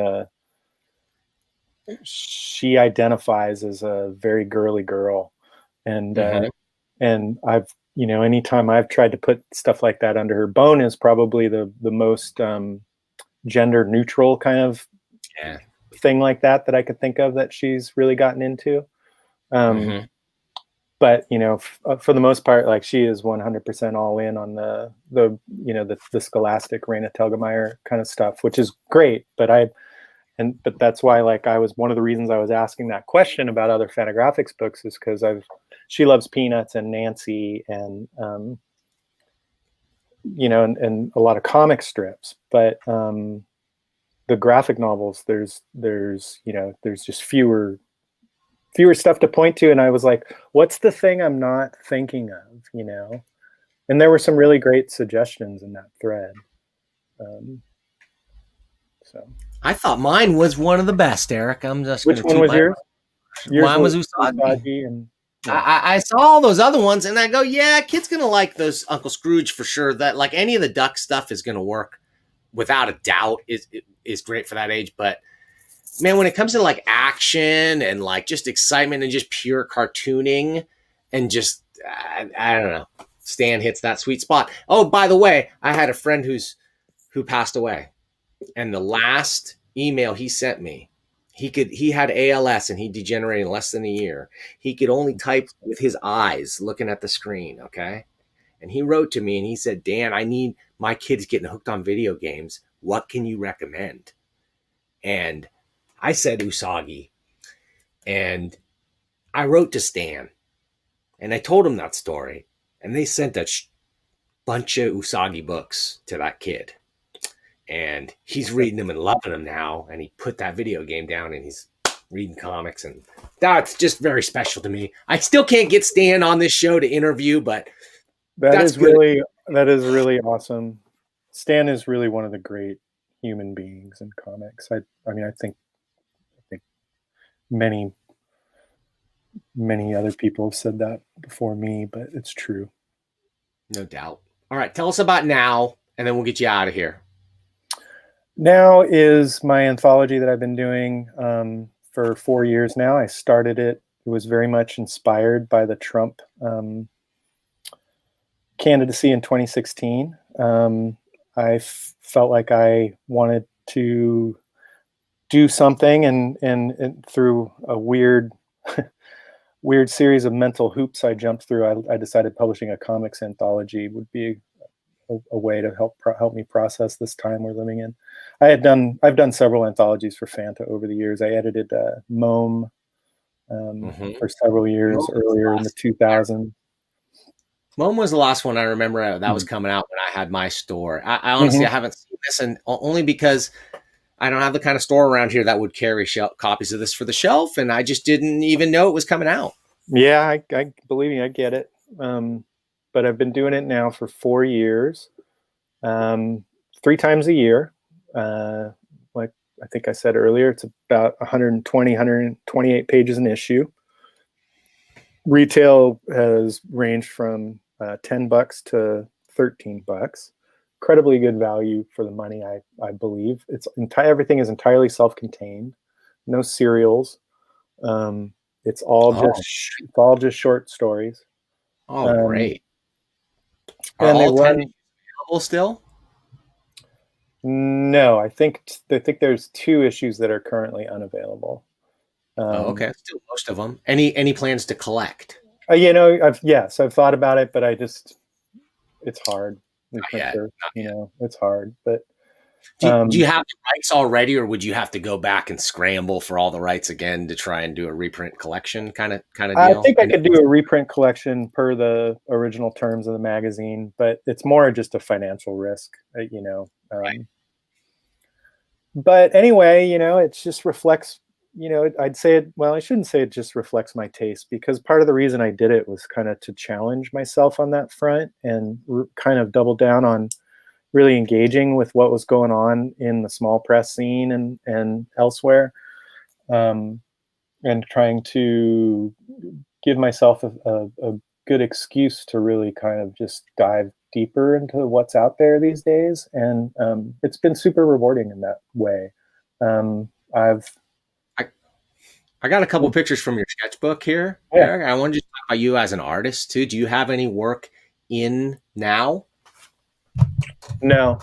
S2: she identifies as a very girly girl, and and I've, you know, anytime I've tried to put stuff like that under her. Bone is probably the most gender neutral kind of thing like that I could think of that she's really gotten into. But but for the most part, like, she is 100% all in on the Scholastic Raina Telgemeier kind of stuff, which is great. But that's why, like, I was one of the reasons I was asking that question about other Fantagraphics books is because she loves Peanuts and Nancy and and a lot of comic strips, but the graphic novels, there's just fewer stuff to point to, and I was like, what's the thing I'm not thinking of, and there were some really great suggestions in that thread. So
S1: I thought mine was one of the best, Eric. I'm just
S2: which one was yours?
S1: Mine was Usagi.
S2: And
S1: I saw all those other ones, and I go, yeah, kid's gonna like those Uncle Scrooge for sure. That, like, any of the duck stuff is gonna work without a doubt. Is great for that age. But man, when it comes to like action and like just excitement and just pure cartooning and just I don't know, Stan hits that sweet spot. Oh, by the way, I had a friend who passed away, and the last email he sent me, he had ALS and he degenerated in less than a year. He could only type with his eyes looking at the screen. Okay. And he wrote to me and he said, Dan, I need my kids getting hooked on video games. What can you recommend? And I said Usagi. And I wrote to Stan and I told him that story. And they sent a bunch of Usagi books to that kid. And he's reading them and loving them now. And he put that video game down and he's reading comics. And that's just very special to me. I still can't get Stan on this show to interview, but
S2: that is really awesome. Stan is really one of the great human beings in comics. I think many other people have said that before me, but it's true.
S1: No doubt. All right, tell us about Now, and then we'll get you out of here.
S2: Now is my anthology that I've been doing for 4 years now. I started it. It was very much inspired by the Trump candidacy in 2016. I felt like I wanted to do something, and through a weird series of mental hoops I jumped through, I decided publishing a comics anthology would be a way to help me process this time we're living in. I've done several anthologies for Fanta over the years. I edited Mome for several years earlier in the 2000s.
S1: Mome was the last one I remember that was coming out when I had my store. I honestly I haven't seen this, and only because I don't have the kind of store around here that would carry copies of this for the shelf, and I just didn't even know it was coming out.
S2: Yeah, I believe me, I get it. But I've been doing it now for 4 years, 3 times a year. Like I think I said earlier, it's about 128 pages an issue. Retail has ranged from $10 to $13. Incredibly good value for the money, I believe. Everything is entirely self-contained, no serials. It's all just short stories.
S1: Oh, great! Are
S2: and
S1: all 10 available still?
S2: No, I think there's 2 issues that are currently unavailable.
S1: Okay, still most of them. Any plans to collect?
S2: I've thought about it, but it's hard. It's hard. But
S1: do you have the rights already, or would you have to go back and scramble for all the rights again to try and do a reprint collection kind of deal?
S2: I think I could do a reprint collection per the original terms of the magazine, but it's more just a financial risk, Right. But anyway, it just reflects. I'd say it. Well, I shouldn't say it just reflects my taste, because part of the reason I did it was kind of to challenge myself on that front and kind of double down on really engaging with what was going on in the small press scene and elsewhere, and trying to give myself a good excuse to really kind of just dive deeper into what's out there these days. And it's been super rewarding in that way.
S1: I got a couple pictures from your sketchbook here, Eric. I wanted to talk about you as an artist too. Do you have any work in now?
S2: No,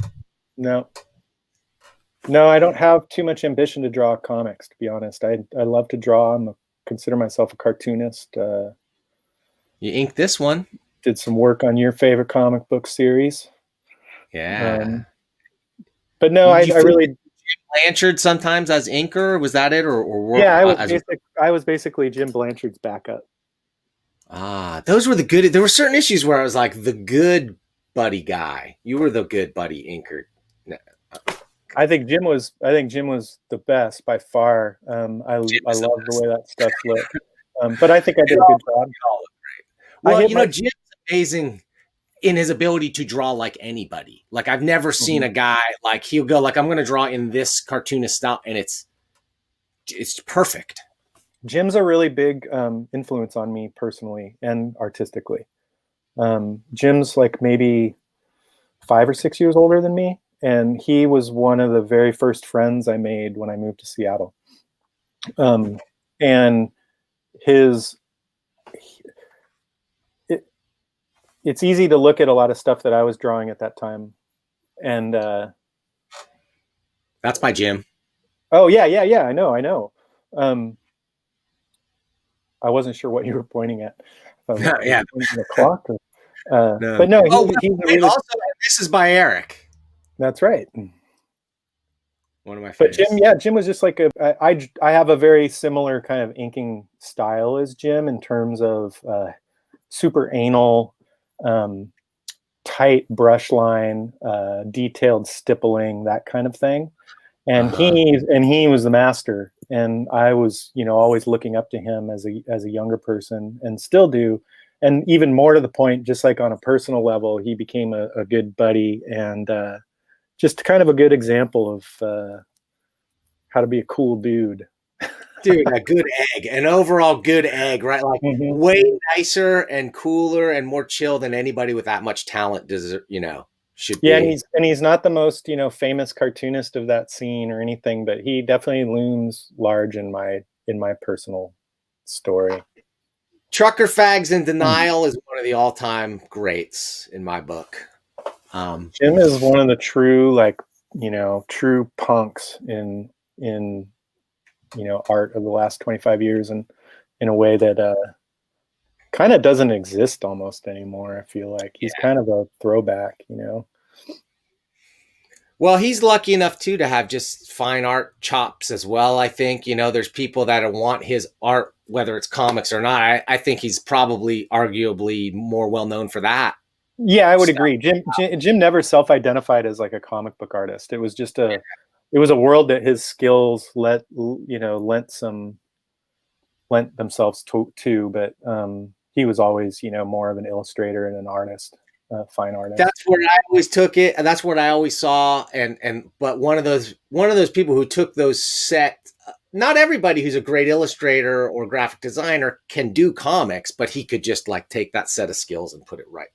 S2: I don't have too much ambition to draw comics, to be honest. I love to draw. Consider myself a cartoonist.
S1: You inked this one.
S2: Did some work on your favorite comic book series.
S1: Yeah.
S2: But no,
S1: Did you
S2: I really
S1: Blanchard sometimes as inker? Was that it, or work?
S2: yeah, I was basically Jim Blanchard's backup.
S1: Those were the good. There were certain issues where I was like the good buddy guy. You were the good buddy inker. No.
S2: I think Jim was the best by far. I love the way that stuff looked. But I think I did a good job.
S1: Well, Jim's amazing in his ability to draw like anybody. Like I've never seen a guy like he'll go like I'm going to draw in this cartoonist style, and it's perfect.
S2: Jim's a really big influence on me personally and artistically. Jim's like maybe 5 or 6 years older than me, and he was one of the very first friends I made when I moved to Seattle. And it's easy to look at a lot of stuff that I was drawing at that time, and
S1: that's by Jim.
S2: Oh yeah, I know. I wasn't sure what you were pointing at.
S1: Yeah,
S2: the clock. No. But no,
S1: he's also this is by Eric.
S2: That's right.
S1: One of my favorites.
S2: But Jim was just like I have a very similar kind of inking style as Jim in terms of super anal, tight brush line, detailed stippling, that kind of thing. And he was the master, and I was, always looking up to him as a younger person, and still do. And even more to the point, just like on a personal level, he became a good buddy, and just kind of a good example of how to be a cool dude.
S1: Dude, a good egg, an overall good egg, right? Like way nicer and cooler and more chill than anybody with that much talent should be.
S2: Yeah, and he's not the most famous cartoonist of that scene or anything, but he definitely looms large in my personal story.
S1: Trucker Fags in Denial is one of the all-time greats in my book.
S2: Jim is one of the true true punks in art of the last 25 years, and in a way that kind of doesn't exist almost anymore. I feel like he's kind of a throwback,
S1: Well, he's lucky enough too to have just fine art chops as well. I think, there's people that want his art, whether it's comics or not. I think he's probably arguably more well known for that.
S2: Yeah, I would agree. Jim never self-identified as like a comic book artist. It was just it was a world that his skills lent themselves to, but he was always, more of an illustrator and an artist, fine artist.
S1: That's where I always took it, and that's what I always saw. But one of those people who took those set. Not everybody who's a great illustrator or graphic designer can do comics, but he could just like take that set of skills and put it right.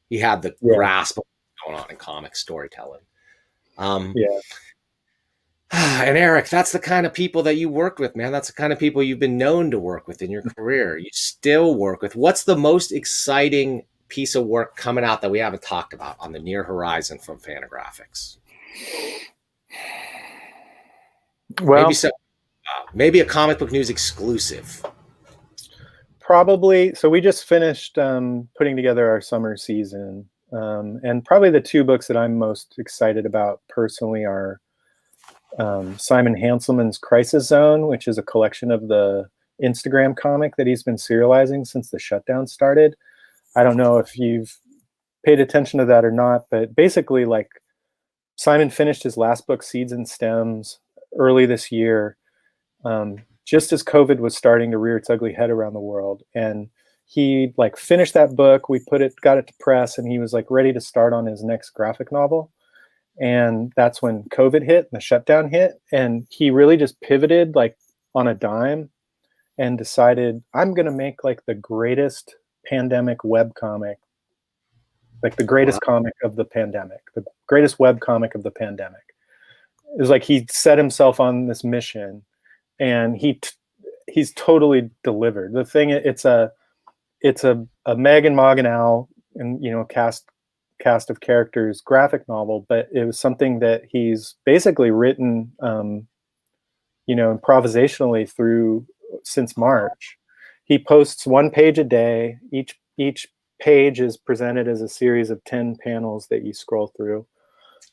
S1: He had the grasp of what's going on in comic storytelling. And Eric, that's the kind of people that you worked with, man. That's the kind of people you've been known to work with in your career. You still work with. What's the most exciting piece of work coming out that we haven't talked about on the near horizon from Fantagraphics?
S2: Well,
S1: maybe a comic book news exclusive.
S2: Probably. So we just finished putting together our summer season, and probably the two books that I'm most excited about personally are Simon Hanselman's Crisis Zone, which is a collection of the Instagram comic that he's been serializing since the shutdown started. I don't know if you've paid attention to that or not, but basically, like, Simon finished his last book, Seeds and Stems, early this year, just as COVID was starting to rear its ugly head around the world. And he finished that book. We got it to press, and he was ready to start on his next graphic novel. And that's when COVID hit and the shutdown hit. And he really just pivoted on a dime and decided, I'm going to make the greatest pandemic webcomic, the greatest comic of the pandemic, the greatest webcomic of the pandemic. It was he set himself on this mission, and he's totally delivered. The thing, it's a Meg and Mog and Al and cast of characters graphic novel, but it was something that he's basically written improvisationally through since March. He posts one page a day. Each each page is presented as a series of 10 panels that you scroll through.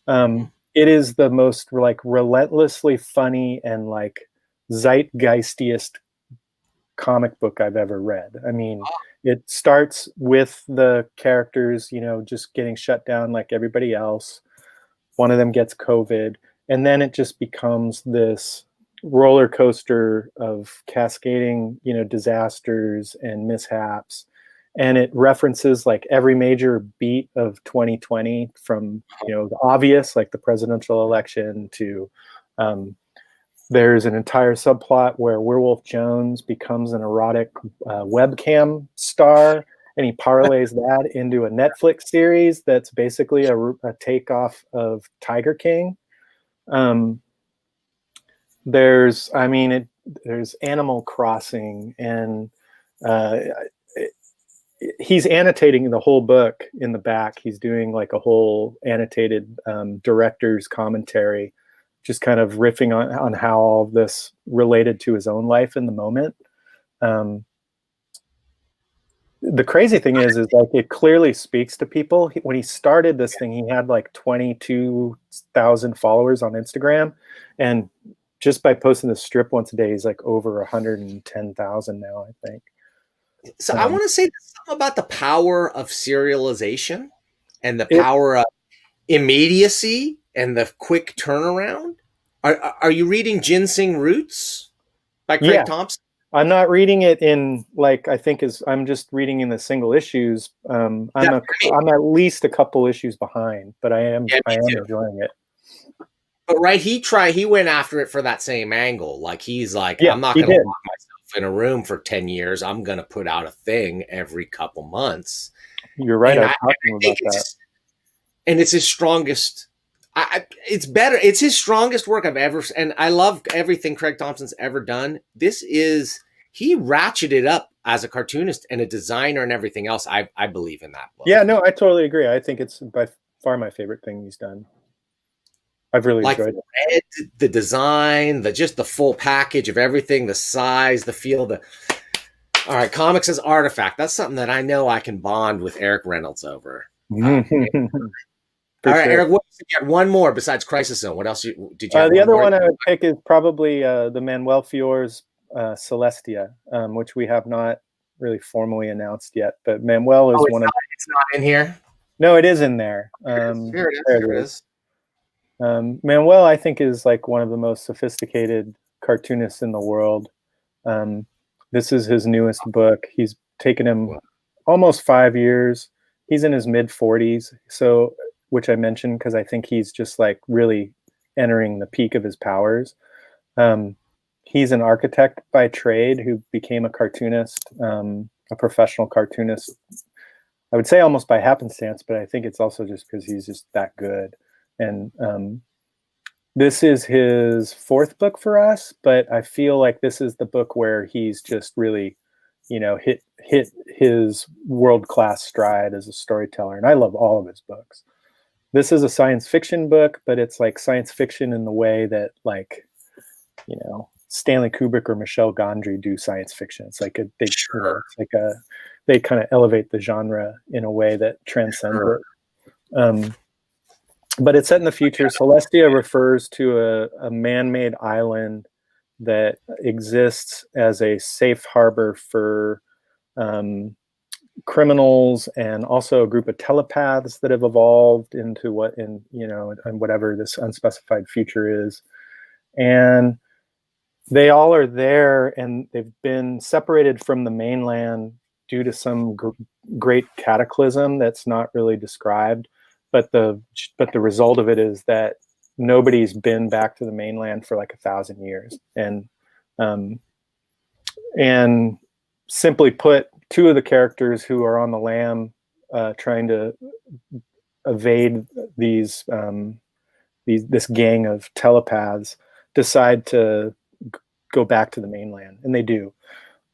S2: It is the most like relentlessly funny and like zeitgeistiest comic book I've ever read. I mean, it starts with the characters, you know, just getting shut down like everybody else. One of them gets COVID, and then it just becomes this roller coaster of cascading, you know, disasters and mishaps. And it references like every major beat of 2020, from, you know, the obvious, like the presidential election, to there's an entire subplot where Werewolf Jones becomes an erotic webcam star, and he parlays that into a Netflix series that's basically a takeoff of Tiger King. There's Animal Crossing, and he's annotating the whole book in the back. He's doing like a whole annotated director's commentary, just kind of riffing on how all of this related to his own life in the moment. The crazy thing is like it clearly speaks to people. When he started this thing, he had like 22,000 followers on Instagram, and just by posting the strip once a day, he's like over 110,000 now, I think.
S1: So I want to say something about the power of serialization and the power of immediacy and the quick turnaround. Are you reading Ginseng Roots by Craig Thompson?
S2: I'm not reading it in like, I'm just reading in the single issues. I'm at least a couple issues behind, but I am enjoying it.
S1: But right, he went after it for that same angle. Like he's like, I'm not going to lock myself in a room for 10 years. I'm going to put out a thing every couple months.
S2: You're right. I'm talking about that.
S1: And it's his strongest. It's better. It's his strongest work I've ever. And I love everything Craig Thompson's ever done. He ratcheted up as a cartoonist and a designer and everything else. I believe in that book.
S2: Yeah, no, I totally agree. I think it's by far my favorite thing he's done. I've really enjoyed it.
S1: The design, just the full package of everything, the size, the feel, all right, comics as artifact. That's something that I know I can bond with Eric Reynolds over. All right, Eric, you got one more besides Crisis Zone. What else did you have?
S2: The other one I would pick is probably the Manuel Fior's Celestia, which we have not really formally announced yet. But Manuel is
S1: it's not in here?
S2: No, it is in there.
S1: Here it is.
S2: Manuel, I think, is like one of the most sophisticated cartoonists in the world. This is his newest book. He's taken him almost 5 years. He's in his mid-40s, so, which I mentioned because I think he's just like really entering the peak of his powers. He's an architect by trade who became a cartoonist, a professional cartoonist. I would say almost by happenstance, but I think it's also just because he's just that good. And this is his fourth book for us, but I feel like this is the book where he's just really, you know, hit his world-class stride as a storyteller. And I love all of his books. This is a science fiction book, but it's like science fiction in the way that, like, you know, Stanley Kubrick or Michel Gondry do science fiction. It's like they kind of elevate the genre in a way that transcends it. But it's set in the future. Celestia refers to a man-made island that exists as a safe harbor for criminals and also a group of telepaths that have evolved into whatever this unspecified future is. And they all are there, and they've been separated from the mainland due to some great cataclysm that's not really described. But the result of it is that nobody's been back to the mainland for like 1,000 years. And simply put, two of the characters who are on the lam trying to evade this gang of telepaths decide to go back to the mainland, and they do.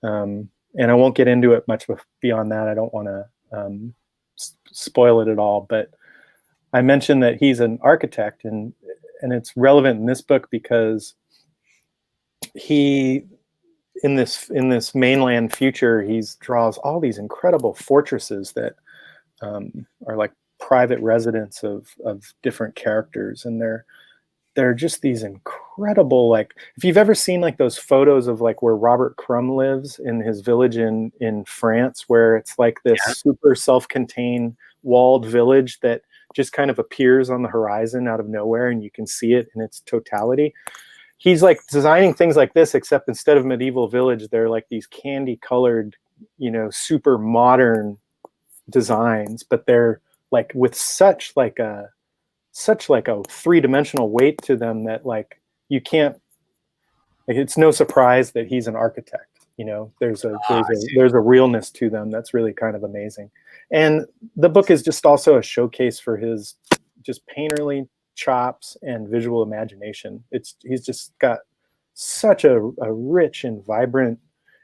S2: And I won't get into it much beyond that. I don't want to spoil it at all, but I mentioned that he's an architect, and it's relevant in this book because he in this mainland future, he draws all these incredible fortresses that are like private residence of different characters, and they're just these incredible, like, if you've ever seen like those photos of like where Robert Crumb lives in his village in France, where it's like this super self-contained walled village that just kind of appears on the horizon out of nowhere and you can see it in its totality. He's like designing things like this, except instead of medieval village, they're like these candy colored, super modern designs, but they're like with such like a three-dimensional weight to them that like you can't, like, it's no surprise that he's an architect. There's a realness to them that's really kind of amazing. And the book is just also a showcase for his just painterly chops and visual imagination. He's just got such a rich and vibrant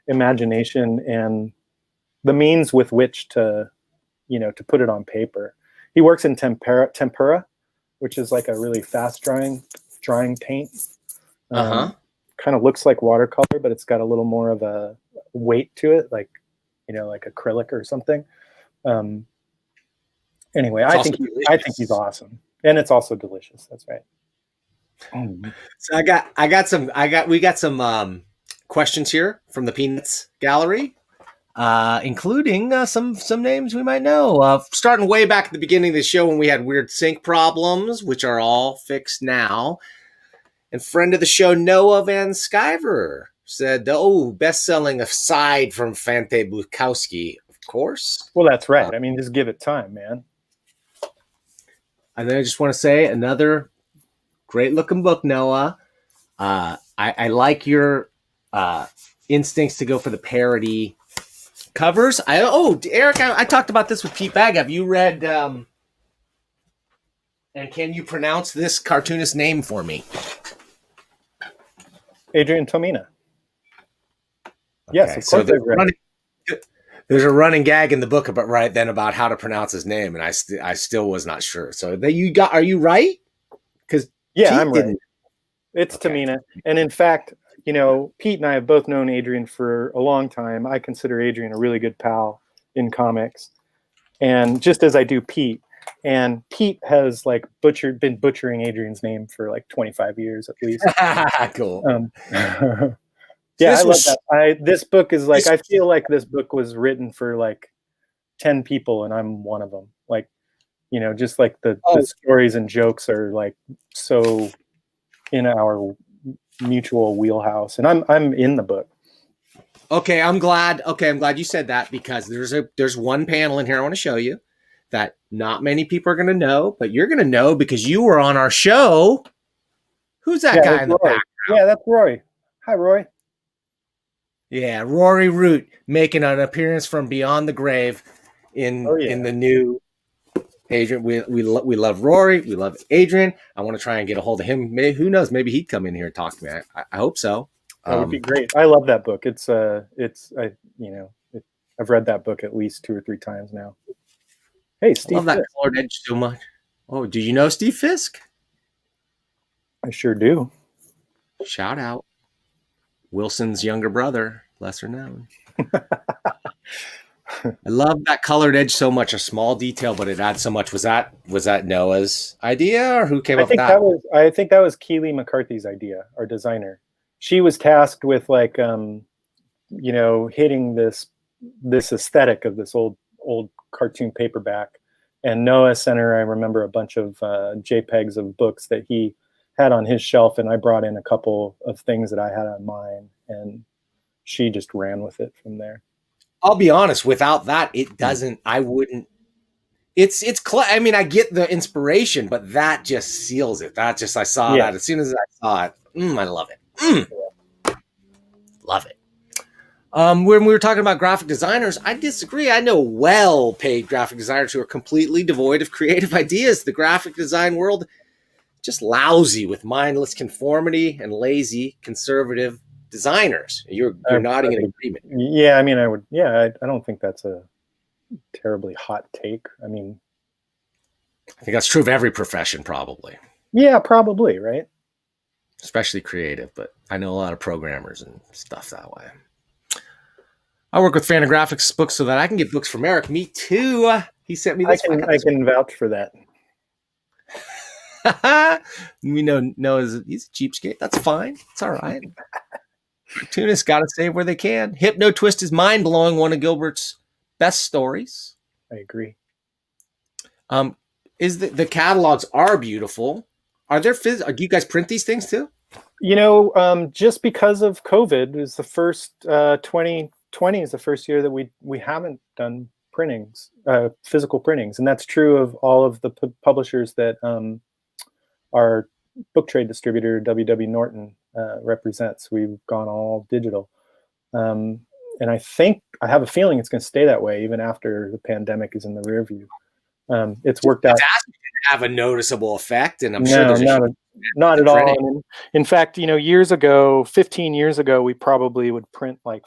S2: imagination, and the means with which to put it on paper. He works in tempera, which is like a really fast drying paint. Kind of looks like watercolor, but it's got a little more of a weight to it, like like acrylic or something. Anyway, I think he's awesome, and it's also delicious. That's right.
S1: So we got some questions here from the Peanuts Gallery, including some names we might know. Starting way back at the beginning of the show when we had weird sync problems, which are all fixed now. And friend of the show, Noah Van Skyver, said, best-selling aside from Fante Bukowski, of course.
S2: Well, that's right. I mean, just give it time, man.
S1: And then I just want to say another great-looking book, Noah. I like your instincts to go for the parody covers. Eric, I talked about this with Pete Bagg. Have you read, and can you pronounce this cartoonist name for me?
S2: Adrian Tomina. Yes, of course.
S1: There's a running gag in the book about how to pronounce his name, and I still was not sure. So are you right? Because
S2: I'm right. It's okay. Tomina, and in fact, Pete and I have both known Adrian for a long time. I consider Adrian a really good pal in comics, and just as I do Pete. And Pete has like been butchering Adrian's name for like 25 years at least.
S1: Cool.
S2: I love that. This book is like, I feel like this book was written for like 10 people, and I'm one of them. Like, just like the stories and jokes are like so in our mutual wheelhouse, and I'm in the book.
S1: Okay, I'm glad you said that, because there's one panel in here I want to show you that not many people are going to know, but you're going to know because you were on our show. Who's that guy in the background?
S2: Yeah, that's Roy. Hi, Roy.
S1: Yeah, Rory Root making an appearance from beyond the grave in the new Adrian. We love Rory. We love Adrian. I want to try and get a hold of him. Who knows? Maybe he'd come in here and talk to me. I hope so.
S2: That would be great. I love that book. I've read that book at least 2 or 3 times now. Hey, Steve. I love that
S1: colored edge so much. Oh, do you know Steve Fisk?
S2: I sure do.
S1: Shout out. Wilson's younger brother, lesser known. I love that colored edge so much. A small detail, but it adds so much. Was that Noah's idea, or who came up with that?
S2: I think that was Keely McCarthy's idea, our designer. She was tasked with like, hitting this aesthetic of this old cartoon paperback, and Noah sent her, I remember, a bunch of JPEGs of books that he had on his shelf, and I brought in a couple of things that I had on mine, and she just ran with it from there.
S1: I'll be honest, without that, it doesn't, I wouldn't, I mean, I get the inspiration, but that just seals it. I saw that as soon as I saw it. I love it. Love it. When we were talking about graphic designers, I disagree. I know well-paid graphic designers who are completely devoid of creative ideas. The graphic design world, just lousy with mindless conformity and lazy conservative designers. You're nodding in agreement.
S2: Yeah, I mean, I would. Yeah, I don't think that's a terribly hot take. I mean,
S1: I think that's true of every profession, probably.
S2: Yeah, probably, right?
S1: especially creative, but I know a lot of programmers and stuff that way. I work with Fantagraphics books so that I can get books from Eric. Me too. He sent me this.
S2: I can vouch for that.
S1: We know he's a cheapskate. That's fine. It's all right. Cartoonists got to save where they can. Hypno Twist is mind-blowing. One of Gilbert's best stories.
S2: I agree.
S1: Is the catalogs are beautiful. Are there do you guys print these things too?
S2: You know, just because of COVID, is the first 2020 is the first year that we haven't done printings, physical printings, and that's true of all of the publishers that our book trade distributor WW Norton represents. We've gone all digital, and I have a feeling it's going to stay that way even after the pandemic is in the rear view. It's worked out.
S1: Have a noticeable effect, and I'm sure there's
S2: not at all. And in fact, you know, 15 years ago, we probably would print like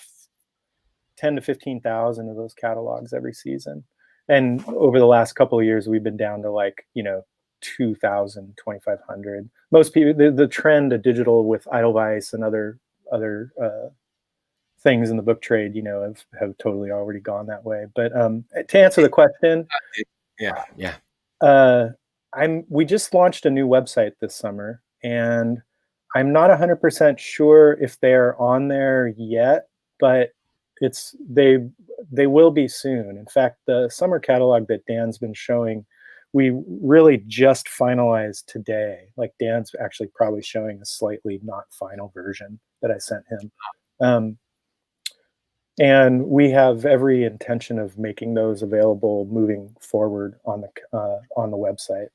S2: 10 to 15,000 of those catalogs every season, and over the last couple of years, we've been down to like 2,000, 2,500. Most people, the trend to digital with Edelweiss and other things in the book trade, have totally already gone that way. But to answer the question, we just launched a new website this summer, and I'm not 100% sure if they're on there yet, but they will be soon. In fact, the summer catalog that Dan's been showing, we really just finalized today. Like, Dan's actually probably showing a slightly not final version that I sent him. And we have every intention of making those available moving forward on the website.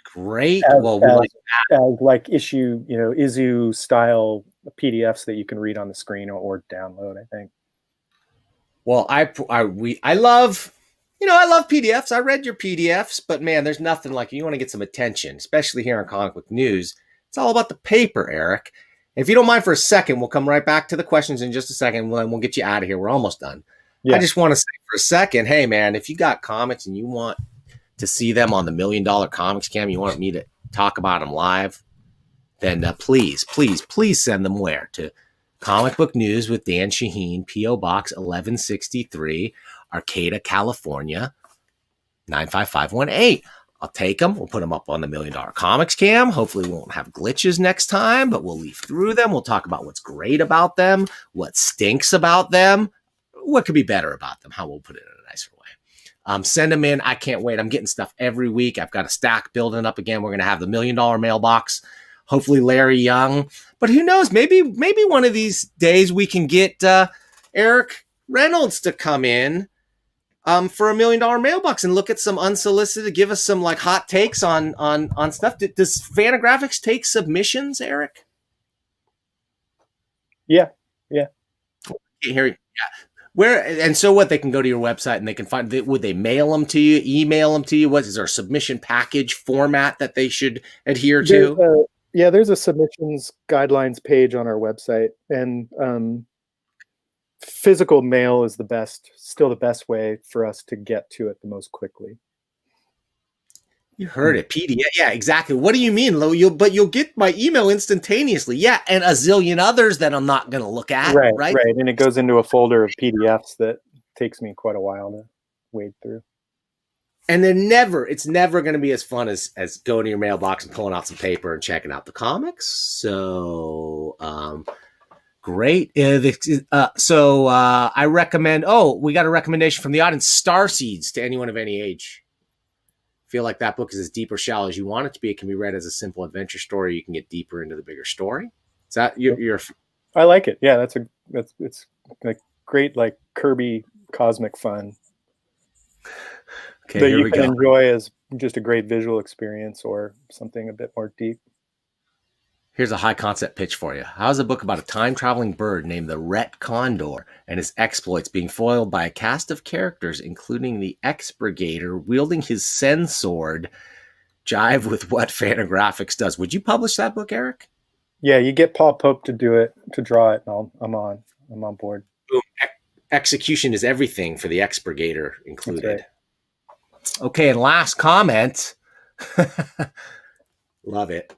S1: Great.
S2: Like ISU style PDFs that you can read on the screen or download, I think.
S1: Well, I love PDFs. I read your PDFs, but man, there's nothing like you want to get some attention, especially here on Comic Book News. It's all about the paper, Eric. If you don't mind for a second, we'll come right back to the questions in just a second, and we'll get you out of here. We're almost done. Yeah. I just want to say for a second, hey, man, if you got comics and you want to see them on the $1 Million Comics Cam, you want me to talk about them live, then please send them where? To Comic Book News with Dan Shaheen, P.O. Box 1163, Arcata, California, 95518. I'll take them. We'll put them up on the $1 Million Comics Cam. Hopefully we won't have glitches next time, but we'll leaf through them. We'll talk about what's great about them, what stinks about them, what could be better about them, how we'll put it in a nicer way. Send them in. I can't wait. I'm getting stuff every week. I've got a stack building up again. We're going to have the $1 Million mailbox. Hopefully Larry Young. But who knows? Maybe one of these days we can get Eric Reynolds to come in for $1 Million mailbox and look at some unsolicited, give us some like hot takes on stuff. Does Fantagraphics take submissions, Eric? Yeah. Here, yeah. Where and so what? They can go to your website and they can find. Would they mail them to you? Email them to you? What is there a submission package format that they should adhere to?
S2: There's a submissions guidelines page on our website, and physical mail is still the best way for us to get to it the most quickly.
S1: You heard it. PDF. Yeah, exactly. What do you mean, Lo? You'll get my email instantaneously. Yeah, and a zillion others that I'm not going to look at. Right.
S2: And it goes into a folder of PDFs that takes me quite a while to wade through.
S1: And it's never going to be as fun as going to your mailbox and pulling out some paper and checking out the comics. So, great. So I recommend, we got a recommendation from the audience, Starseeds, to anyone of any age. Feel like that book is as deep or shallow as you want it to be. It can be read as a simple adventure story. You can get deeper into the bigger story. Is that your
S2: I like it. Yeah, it's like great, like Kirby cosmic fun. Okay, that you can enjoy as just a great visual experience or something a bit more deep.
S1: Here's a high concept pitch for you. How's a book about a time-traveling bird named the Ret Condor and his exploits being foiled by a cast of characters, including the Expurgator wielding his Sen sword, jive with what Fantagraphics does? Would you publish that book, Eric?
S2: Yeah, you get Paul Pope to do it, to draw it, and I'm on board.
S1: Boom. Execution is everything for the Expurgator included. Right. Okay, and last comment. Love it.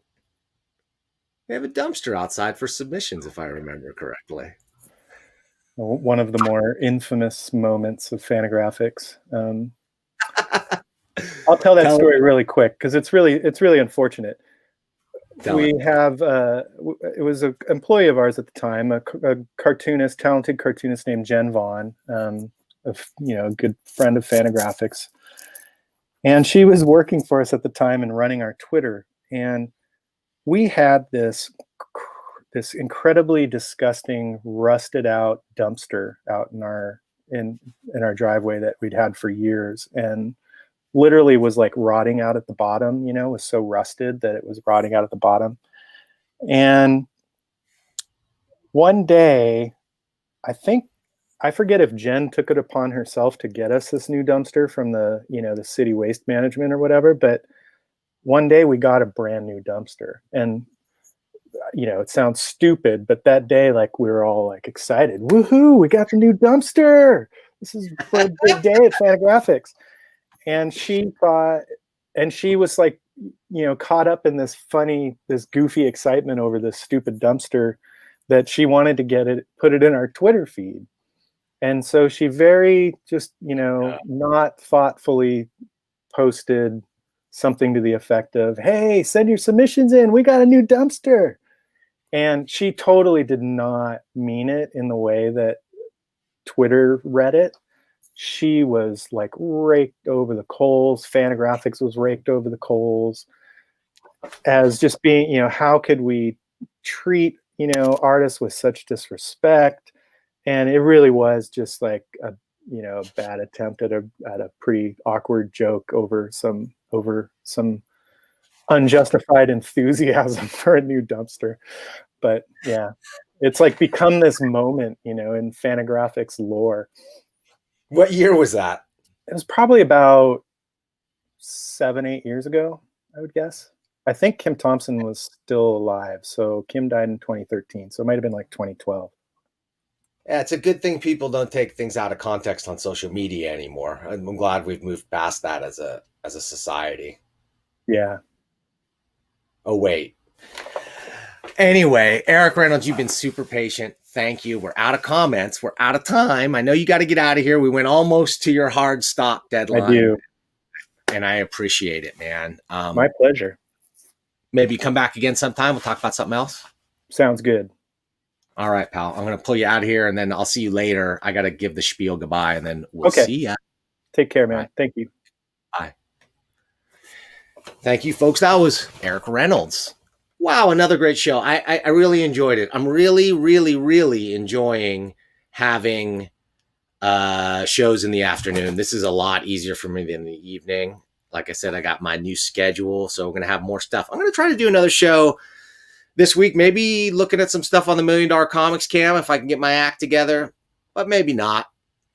S1: They have a dumpster outside for submissions, if I remember correctly.
S2: One of the more infamous moments of Fantagraphics. I'll tell that story really quick because it's really unfortunate. We have it was an employee of ours at the time, a cartoonist, talented cartoonist named Jen Vaughn, a good friend of Fantagraphics, and she was working for us at the time and running our Twitter. And we had this incredibly disgusting, rusted out dumpster out in our driveway that we'd had for years, and literally was like rotting out at the bottom, was so rusted that it was rotting out at the bottom. And one day, I forget if Jen took it upon herself to get us this new dumpster from the city waste management or whatever, but one day we got a brand new dumpster. And it sounds stupid, but that day, like, we were all like excited. Woohoo, we got the new dumpster. This is for a big day at Fantagraphics. And she thought, and she was like, caught up in this goofy excitement over this stupid dumpster that she wanted to put it in our Twitter feed. And so she very just, not thoughtfully posted something to the effect of, "Hey, send your submissions in. We got a new dumpster." And she totally did not mean it in the way that Twitter read it. She was like raked over the coals. Fantagraphics was raked over the coals as just being, how could we treat, artists with such disrespect? And it really was just like a bad attempt at a pretty awkward joke over some unjustified enthusiasm for a new dumpster. But yeah, it's like become this moment, in Fantagraphics lore.
S1: What year was that?
S2: It was probably about 7-8 years ago, I would guess. I think Kim Thompson was still alive. So Kim died in 2013. So it might have been like 2012.
S1: Yeah, it's a good thing people don't take things out of context on social media anymore. I'm glad we've moved past that as a society.
S2: Yeah.
S1: Oh, wait. Anyway, Eric Reynolds, you've been super patient. Thank you. We're out of comments. We're out of time. I know you got to get out of here. We went almost to your hard stop deadline.
S2: I do.
S1: And I appreciate it, man.
S2: My pleasure.
S1: Maybe come back again sometime. We'll talk about something else.
S2: Sounds good.
S1: All right, pal. I'm going to pull you out of here, and then I'll see you later. I got to give the spiel goodbye, and then we'll see ya.
S2: Take care, man.
S1: Right.
S2: Thank you.
S1: Bye. Thank you, folks. That was Eric Reynolds. Wow, another great show. I really enjoyed it. I'm really, really, really enjoying having shows in the afternoon. This is a lot easier for me than the evening. Like I said, I got my new schedule, so we're going to have more stuff. I'm going to try to do another show this week, maybe looking at some stuff on the $1 Million Comics Cam if I can get my act together, but maybe not.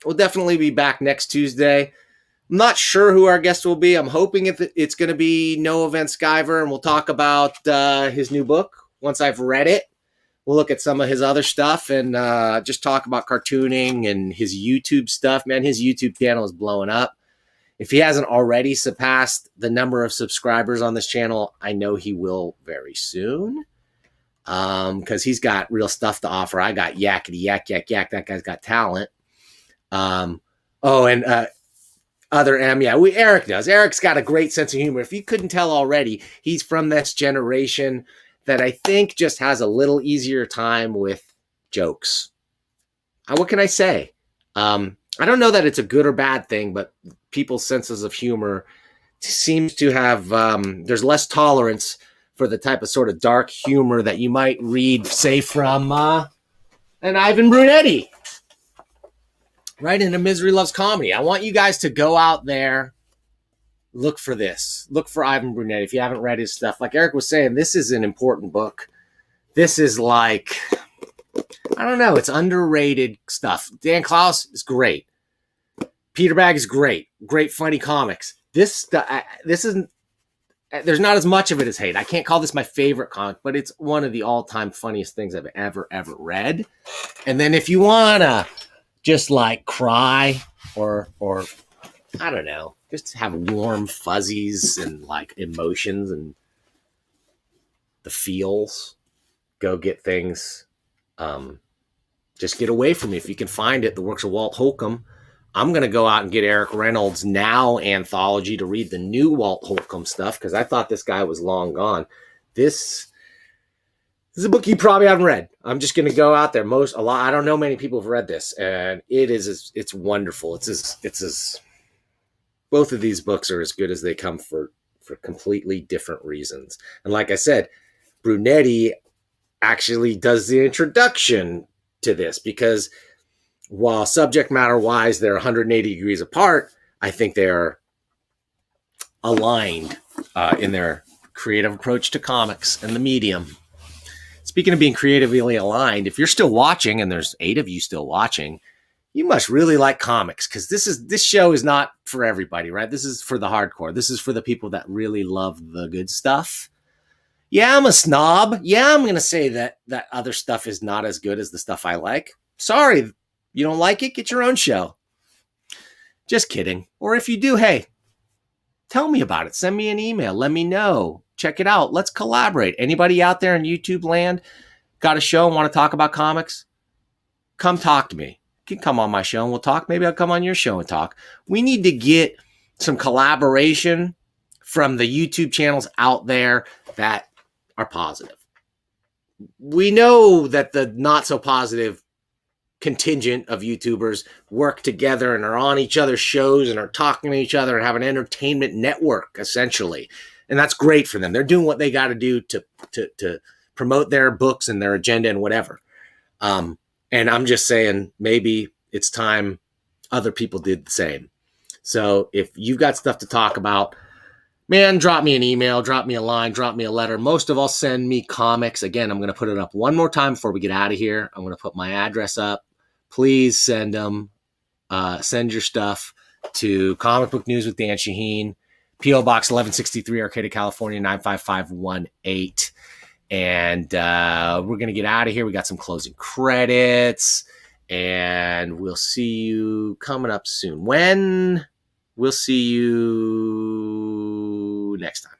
S1: We'll definitely be back next Tuesday. I'm not sure who our guest will be. I'm hoping it's going to be Noah Van Sciver, and we'll talk about his new book. Once I've read it, we'll look at some of his other stuff and just talk about cartooning and his YouTube stuff. Man, his YouTube channel is blowing up. If he hasn't already surpassed the number of subscribers on this channel, I know he will very soon because he's got real stuff to offer. I got yakety yak, yak, yak. That guy's got talent. Other M, yeah, Eric does. Eric's got a great sense of humor. If you couldn't tell already, he's from this generation that I think just has a little easier time with jokes. What can I say? I don't know that it's a good or bad thing, but people's senses of humor seems to have, there's less tolerance for the type of sort of dark humor that you might read, say, from an Ivan Brunetti. Right into Misery Loves Comedy. I want you guys to go out there, look for this. Look for Ivan Brunetti if you haven't read his stuff. Like Eric was saying, this is an important book. This is like, I don't know, it's underrated stuff. Dan Klaus is great. Peter Bagg is great. Great funny comics. This isn't, there's not as much of it as hate. I can't call this my favorite comic, but it's one of the all-time funniest things I've ever read. And then if you want to just like cry or I don't know, just have warm fuzzies and like emotions and the feels. go get things. Just get away from me if you can find it. The works of Walt Holcomb. I'm going to go out and get Eric Reynolds' Now anthology to read the new Walt Holcomb stuff because I thought this guy was long gone. This is a book you probably haven't read. I'm just going to go out there. I don't know many people have read this, and it's wonderful. Both of these books are as good as they come for completely different reasons. And like I said, Brunetti actually does the introduction to this because while subject matter wise they're 180 degrees apart, I think they're aligned in their creative approach to comics and the medium. Speaking of being creatively aligned, if you're still watching, and there's 8 of you still watching, you must really like comics because this show is not for everybody, right? This is for the hardcore. This is for the people that really love the good stuff. Yeah, I'm a snob. Yeah, I'm going to say that other stuff is not as good as the stuff I like. Sorry, you don't like it? Get your own show. Just kidding. Or if you do, hey, tell me about it. Send me an email. Let me know. Check it out. Let's collaborate. Anybody out there in YouTube land got a show and want to talk about comics? Come talk to me. You can come on my show and we'll talk. Maybe I'll come on your show and talk. We need to get some collaboration from the YouTube channels out there that are positive. We know that the not so positive contingent of YouTubers work together and are on each other's shows and are talking to each other and have an entertainment network essentially. And that's great for them. They're doing what they got to do to promote their books and their agenda and whatever. And I'm just saying maybe it's time other people did the same. So if you've got stuff to talk about, man, drop me an email, drop me a line, drop me a letter. Most of all, send me comics. Again, I'm going to put it up one more time before we get out of here. I'm going to put my address up. Please send them. Send your stuff to Comic Book News with Dan Shaheen, P.O. Box 1163, Arcata, California, 95518. And we're going to get out of here. We got some closing credits. And we'll see you coming up soon. When? We'll see you next time.